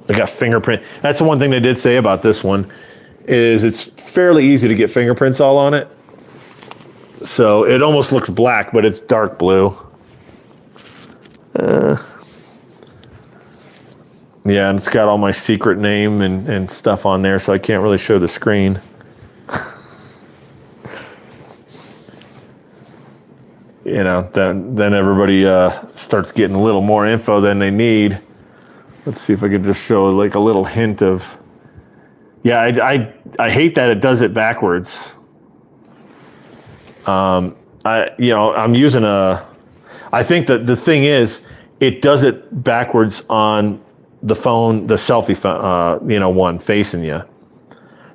Speaker 1: I got fingerprint. That's the one thing they did say about this one, is it's fairly easy to get fingerprints all on it. So it almost looks black, but it's dark blue. Yeah, and it's got all my secret name and stuff on there, so I can't really show the screen. You know, then everybody starts getting a little more info than they need. Let's see if I could just show like a little hint of. Yeah, I hate that it does it backwards. I'm using I think that the thing is, it does it backwards on the phone, the selfie phone, one facing you.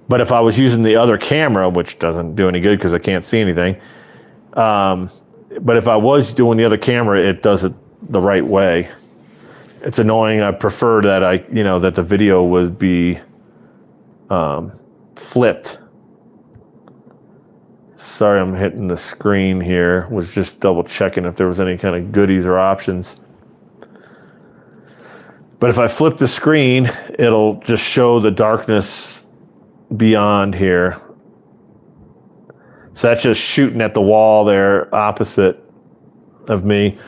Speaker 1: But if I was using the other camera, which doesn't do any good because I can't see anything. But if I was doing the other camera, it does it the right way. It's annoying. I prefer that that the video would be flipped. Sorry, I'm hitting the screen here. Was just double checking if there was any kind of goodies or options. But if I flip the screen, it'll just show the darkness beyond here. So that's just shooting at the wall there, opposite of me.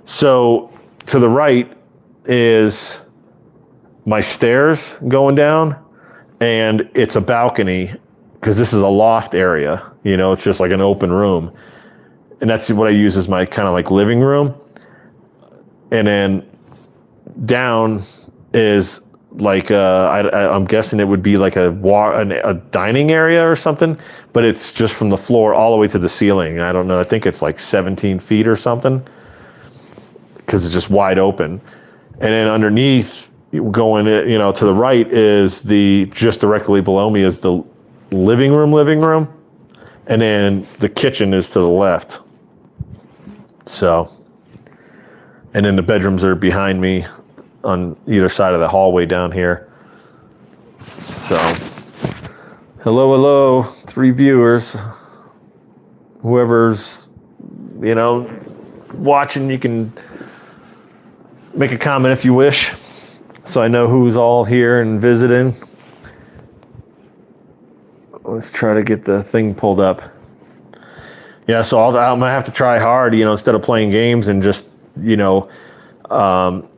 Speaker 1: So to the right is my stairs going down, and it's a balcony because this is a loft area. You know, it's just like an open room. And that's what I use as my kind of like living room. And then down is like I'm guessing it would be like a dining area or something, but it's just from the floor all the way to the ceiling. I don't know. I think it's like 17 feet or something because it's just wide open. And then underneath, going to the right is just directly below me is the living room, and then the kitchen is to the left. So, and then the bedrooms are behind me on either side of the hallway down here. So, hello, 3 viewers. Whoever's, watching, you can make a comment if you wish, so I know who's all here and visiting. Let's try to get the thing pulled up. Yeah, so I'm gonna have to try hard, instead of playing games and just,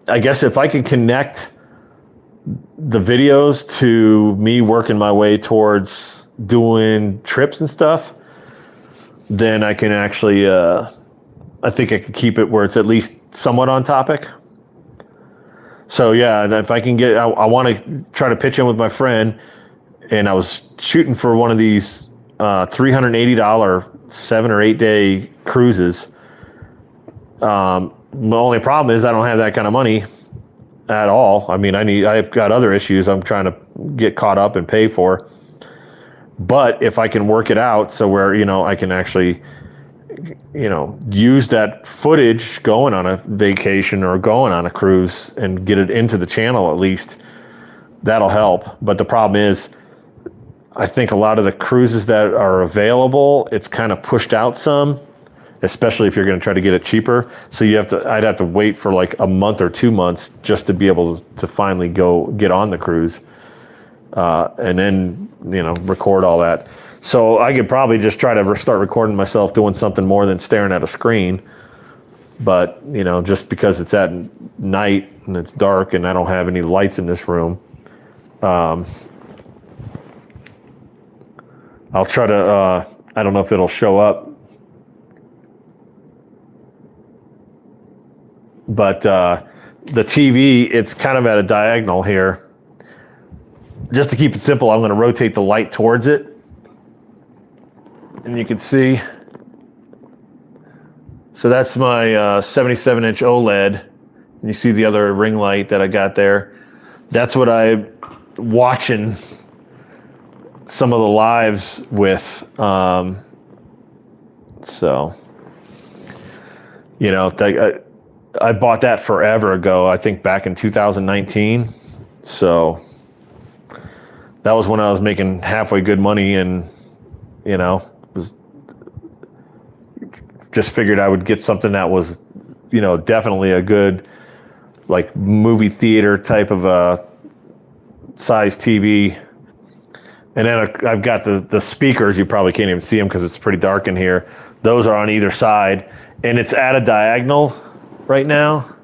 Speaker 1: I guess if I could connect the videos to me working my way towards doing trips and stuff, then I can actually, I think I could keep it where it's at least somewhat on topic. So yeah, if I can get, I want to try to pitch in with my friend, and I was shooting for one of these $380 7 or 8 day cruises. The only problem is I don't have that kind of money at all. I mean, I've got other issues I'm trying to get caught up and pay for. But if I can work it out so where, I can actually, use that footage going on a vacation or going on a cruise and get it into the channel at least, that'll help. But the problem is, I think a lot of the cruises that are available, it's kind of pushed out some, especially if you're going to try to get it cheaper. So I'd have to wait for like a month or 2 months just to be able to finally go get on the cruise, and then, record all that. So I could probably just try to start recording myself doing something more than staring at a screen. But, just because it's at night and it's dark and I don't have any lights in this room, I'll try to, I don't know if it'll show up, but the TV, it's kind of at a diagonal here. Just to keep it simple, I'm going to rotate the light towards it. And you can see, so that's my 77-inch OLED. And you see the other ring light that I got there. That's what I'm watching some of the lives with. So, you know, I bought that forever ago, I think back in 2019. So that was when I was making halfway good money, and, you know, just figured I would get something that was, you know, definitely a good, like, movie theater type of a size TV. And then I've got the speakers. You probably can't even see them because it's pretty dark in here. Those are on either side, and it's at a diagonal right now.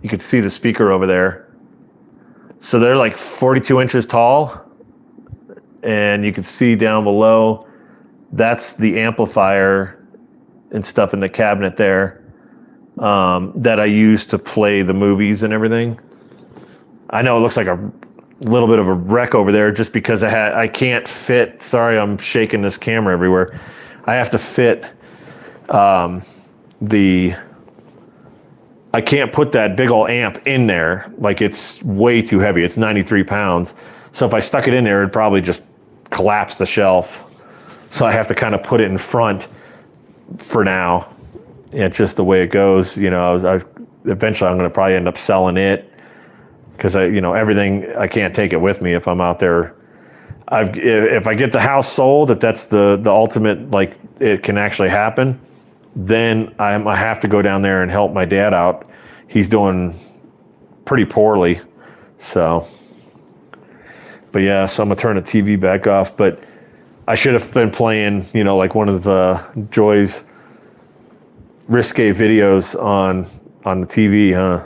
Speaker 1: You can see the speaker over there. So they're like 42 inches tall, and you can see down below, that's the amplifier and stuff in the cabinet there that I use to play the movies and everything. I know it looks like a little bit of a wreck over there just because I can't fit. Sorry, I'm shaking this camera everywhere. I have to fit I can't put that big old amp in there. Like, it's way too heavy. It's 93 pounds. So if I stuck it in there, it'd probably just collapse the shelf. So I have to kind of put it in front for now. It's just the way it goes. You know, eventually I'm going to probably end up selling it, because everything, I can't take it with me if I'm out there. If I get the house sold, if that's the ultimate, like, it can actually happen, then I have to go down there and help my dad out. He's doing pretty poorly. So, but yeah, so I'm gonna turn the TV back off. But I should have been playing, you know, like one of Joy's risque videos on the TV, huh?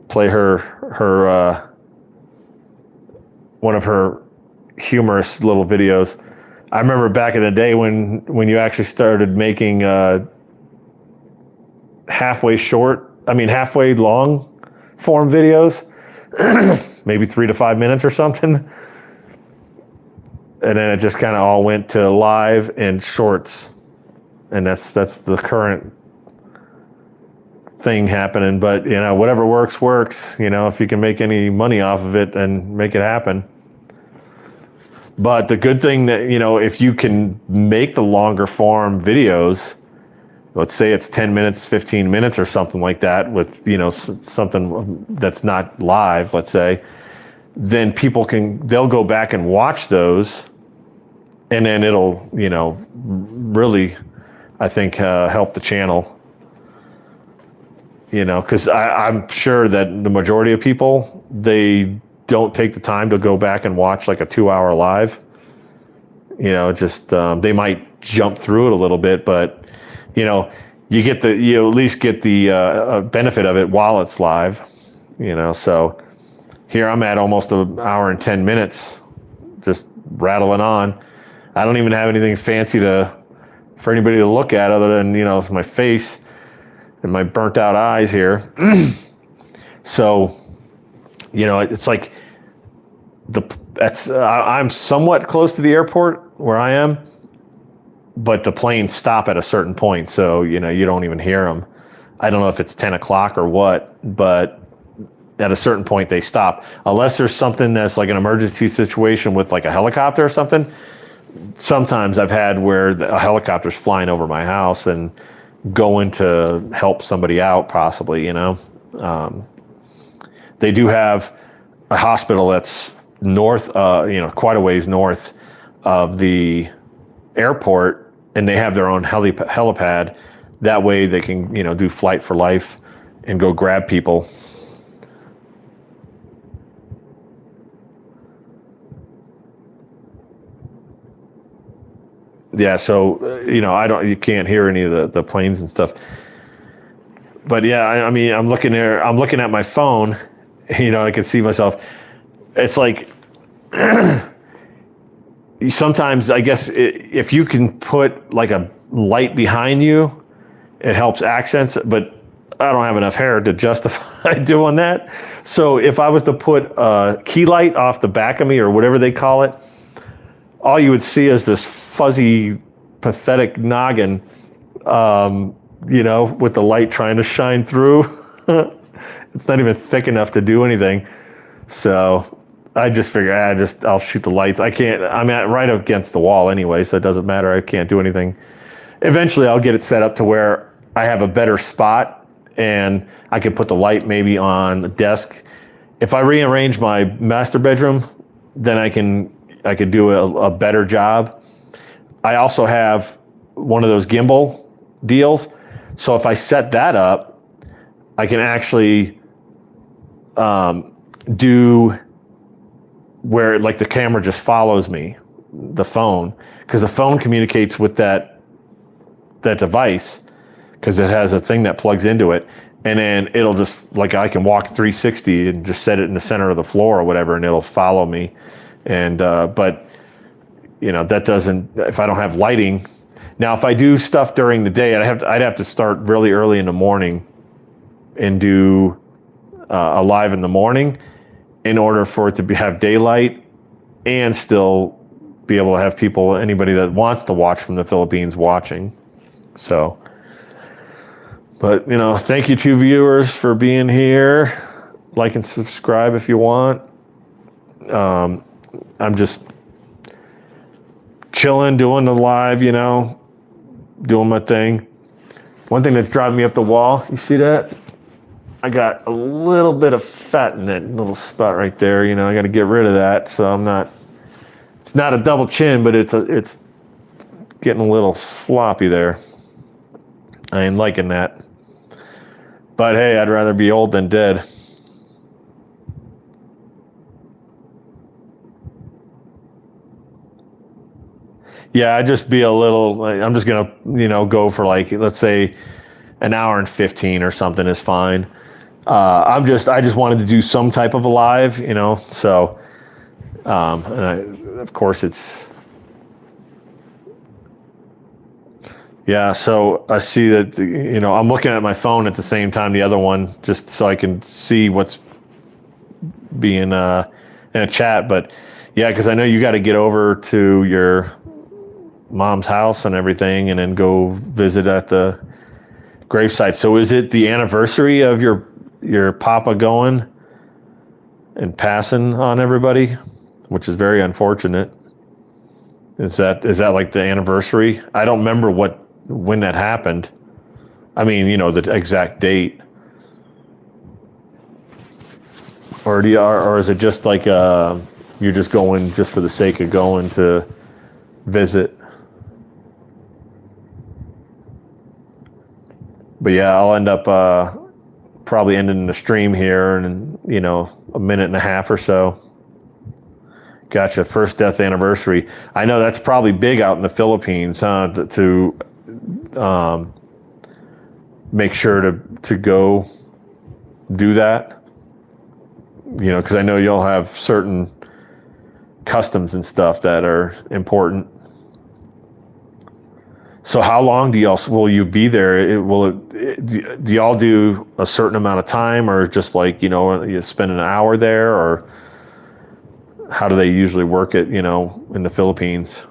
Speaker 1: Play her one of her humorous little videos. I remember back in the day when you actually started making halfway long form videos, maybe 3 to 5 minutes or something. And then it just kind of all went to live and shorts. And that's the current thing happening. But, you know, whatever works. You know, if you can make any money off of it, then make it happen. But the good thing that, you know, if you can make the longer form videos, let's say it's 10 minutes, 15 minutes or something like that, with, you know, something that's not live, let's say, then they'll go back and watch those, and then it'll, you know, really, I think, help the channel. You know, because I'm sure that the majority of people, they don't take the time to go back and watch like a 2-hour live. You know, just they might jump through it a little bit, but, you know, you at least get the benefit of it while it's live. You know, so here I'm at almost an hour and 10 minutes, just rattling on. I don't even have anything fancy for anybody to look at other than, you know, my face and my burnt out eyes here. So, you know, it's like I'm somewhat close to the airport where I am, but the planes stop at a certain point, so, you know, you don't even hear them. I don't know if it's 10 o'clock or what, but at a certain point they stop. Unless there's something that's like an emergency situation with like a helicopter or something. Sometimes I've had where a helicopter's flying over my house and going to help somebody out, possibly, you know. They do have a hospital that's north, you know, quite a ways north of the airport, and they have their own helipad. That way they can, you know, do flight for life and go grab people. Yeah, so, you know, you can't hear any of the planes and stuff. But yeah, I mean, I'm looking at my phone, You know, I can see myself. It's like sometimes, I guess, if you can put like a light behind you, it helps accents, but I don't have enough hair to justify doing that. So if I was to put a key light off the back of me or whatever they call it, all you would see is this fuzzy, pathetic noggin, you know, with the light trying to shine through. It's not even thick enough to do anything. So I just figure, I'll shoot the lights. I'm right up against the wall anyway, so it doesn't matter. I can't do anything. Eventually I'll get it set up to where I have a better spot and I can put the light maybe on the desk. If I rearrange my master bedroom, then I could do a better job. I also have one of those gimbal deals. So if I set that up, I can actually do where like the camera just follows me, the phone, because the phone communicates with that device because it has a thing that plugs into it. And then it'll just, like, I can walk 360 and just set it in the center of the floor or whatever, and it'll follow me. And, but, you know, that doesn't, if I don't have lighting. Now, if I do stuff during the day, I'd have to start really early in the morning and do a live in the morning in order for it to have daylight and still be able to have people, anybody that wants to watch from the Philippines watching. So, but, you know, thank you to viewers for being here. Like and subscribe if you want. I'm just chilling, doing the live, you know, doing my thing. One thing that's driving me up the wall, you see that? I got a little bit of fat in that little spot right there. You know, I got to get rid of that. So it's not a double chin, but it's getting a little floppy there. I ain't liking that. But hey, I'd rather be old than dead. Yeah, I'd just be a little, I'm just going to, you know, go for like, let's say an hour and 15 or something is fine. I just wanted to do some type of a live, you know, so, and of course it's, yeah, so I see that, you know, I'm looking at my phone at the same time, the other one, just so I can see what's being in a chat. But yeah, because I know you got to get over to your mom's house and everything and then go visit at the gravesite. So is it the anniversary of your papa going and passing on everybody, which is very unfortunate? Is that like the anniversary? I don't remember when that happened. I mean, you know, the exact date. Or is it just like you're just going just for the sake of going to visit? But yeah, I'll end up probably ending the stream here in, you know, a minute and a half or so. Gotcha. First death anniversary. I know that's probably big out in the Philippines, huh? To make sure to go do that. You know, because I know you'll have certain customs and stuff that are important. So how long will you be there? Do y'all do a certain amount of time, or just like, you know, you spend an hour there, or how do they usually work it, you know, in the Philippines?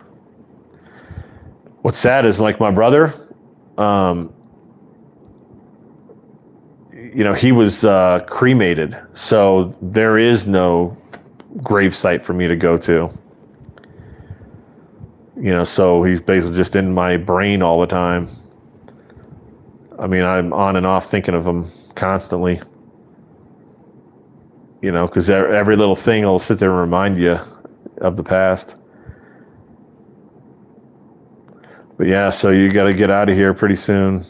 Speaker 1: What's sad is, like, my brother, you know, he was cremated, so there is no gravesite for me to go to. You know, so he's basically just in my brain all the time. I mean, I'm on and off thinking of him constantly. You know, because every little thing will sit there and remind you of the past. But yeah, so you got to get out of here pretty soon.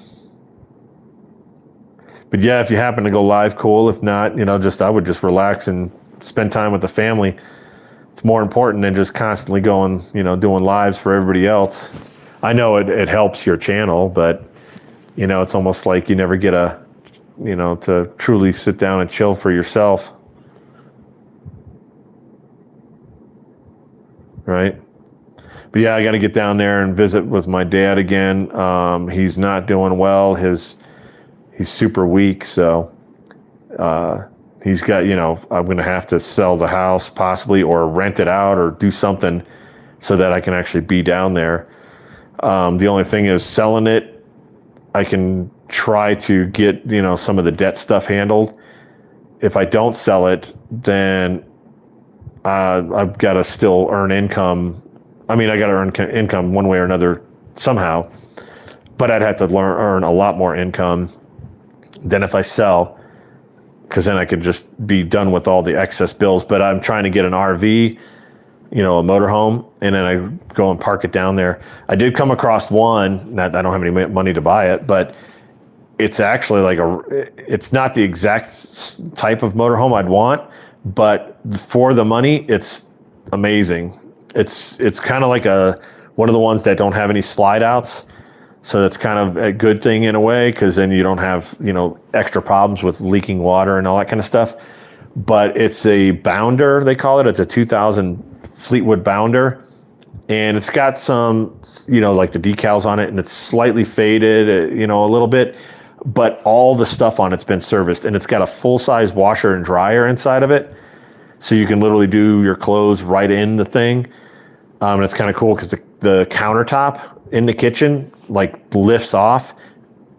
Speaker 1: But yeah, if you happen to go live, cool. If not, you know, I would just relax and spend time with the family. It's more important than just constantly going, you know, doing lives for everybody else. I know it helps your channel, but, you know, it's almost like you never get to truly sit down and chill for yourself. right? But yeah, I got to get down there and visit with my dad again. He's not doing well. He's super weak, so he's got, I'm going to have to sell the house possibly, or rent it out, or do something so that I can actually be down there. The only thing is, selling it, I can try to get, some of the debt stuff handled. If I don't sell it, then I've got to still earn income. I mean, I got to earn income one way or another somehow, but I'd have to earn a lot more income than if I sell, because then I could just be done with all the excess bills. But I'm trying to get an RV, a motorhome, and then I go and park it down there. I did come across one, I don't have any money to buy it, but it's actually it's not the exact type of motorhome I'd want, but for the money, it's amazing. It's kind of like one of the ones that don't have any slide outs. So that's kind of a good thing in a way, because then you don't have, extra problems with leaking water and all that kind of stuff. But it's a bounder, they call it. It's a 2000 Fleetwood bounder. And it's got some, like the decals on it, and it's slightly faded, a little bit. But all the stuff on it's been serviced, and it's got a full-size washer and dryer inside of it. So you can literally do your clothes right in the thing. And it's kind of cool because the countertop in the kitchen lifts off,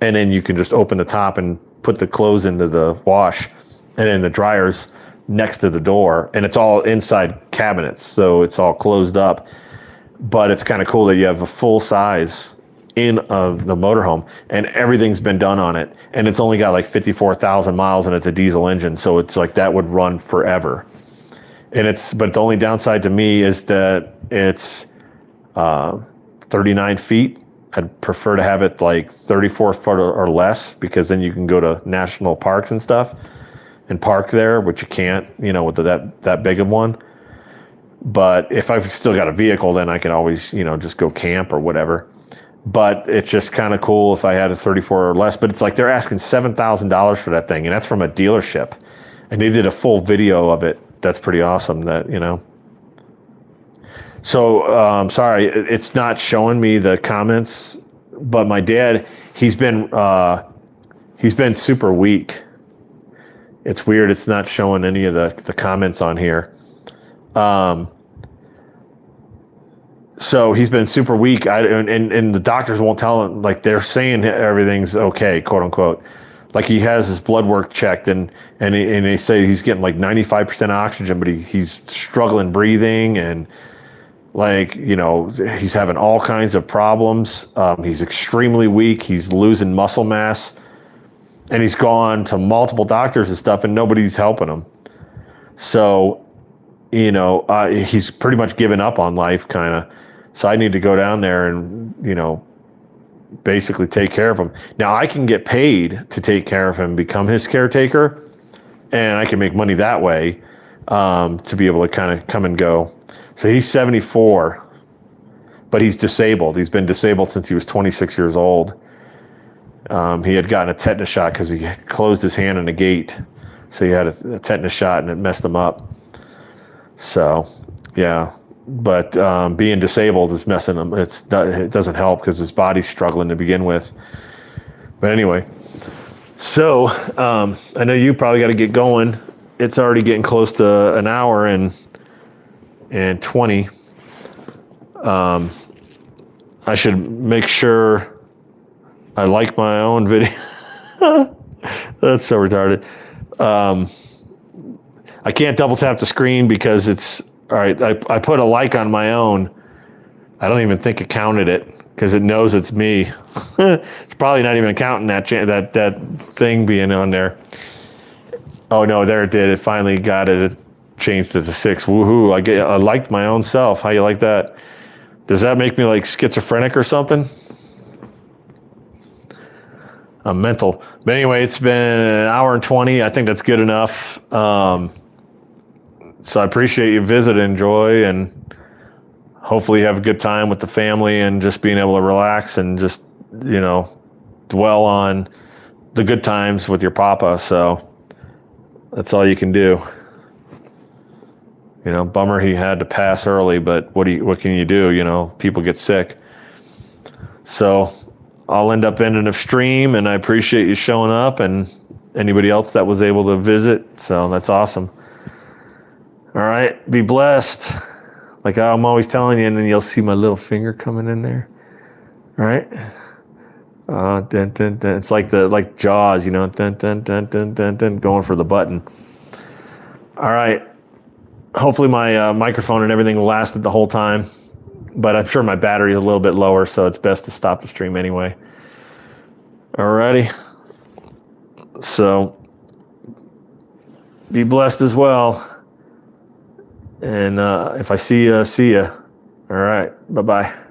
Speaker 1: and then you can just open the top and put the clothes into the wash, and then the dryer's next to the door, and it's all inside cabinets, so it's all closed up. But it's kind of cool that you have a full size in the motorhome, and everything's been done on it, and it's only got 54,000 miles, and it's a diesel engine, so it's that would run forever. But the only downside to me is that it's 39 feet. I'd prefer to have it 34 foot or less, because then you can go to national parks and stuff and park there, which you can't, with that big of one. But if I've still got a vehicle, then I can always, just go camp or whatever. But it's just kind of cool if I had a 34 or less. But it's they're asking $7,000 for that thing, and that's from a dealership. And they did a full video of it. That's pretty awesome, So, sorry, it's not showing me the comments, but my dad, he's been super weak. It's weird. It's not showing any of the comments on here. So he's been super weak. And the doctors won't tell him, they're saying everything's okay, quote unquote. He has his blood work checked, and they say he's getting 95% oxygen, but he's struggling breathing, and he's having all kinds of problems. He's extremely weak. He's losing muscle mass, and he's gone to multiple doctors and stuff, and nobody's helping him. So, he's pretty much given up on life, kind of. So I need to go down there and, basically take care of him. Now I can get paid to take care of him, become his caretaker, and I can make money that way, to be able to kind of come and go. So he's 74, but he's disabled. He's been disabled since he was 26 years old. He had gotten a tetanus shot because he closed his hand in a gate. So he had a tetanus shot, and it messed him up. So, yeah. But being disabled is messing him. It doesn't help because his body's struggling to begin with. But anyway, so I know you probably got to get going. It's already getting close to an hour and 20. I should make sure I like my own video. That's so retarded. I can't double tap the screen because it's all right. I put a like on my own. I don't even think it counted it because it knows it's me. It's probably not even counting that thing being on there. Oh no, there it did. It finally got it. It changed it to 6. Woohoo! I liked my own self. How you like that? Does that make me schizophrenic or something? I'm mental. But anyway, it's been an hour and 20. I think that's good enough. So I appreciate you visiting, Joy, and hopefully you have a good time with the family and just being able to relax and just, dwell on the good times with your papa. So that's all you can do. You know, bummer he had to pass early, but what can you do? You know, people get sick. So I'll end up ending a stream, and I appreciate you showing up and anybody else that was able to visit. So that's awesome. All right, be blessed. Like I'm always telling you, and then you'll see my little finger coming in there. All right. Dun, dun, dun. It's like Jaws, you know, dun, dun, dun, dun, dun, dun, going for the button. All right. Hopefully my microphone and everything lasted the whole time, but I'm sure my battery is a little bit lower, so it's best to stop the stream anyway. Alrighty. So be blessed as well. And if I see you, see ya. All right. Bye-bye.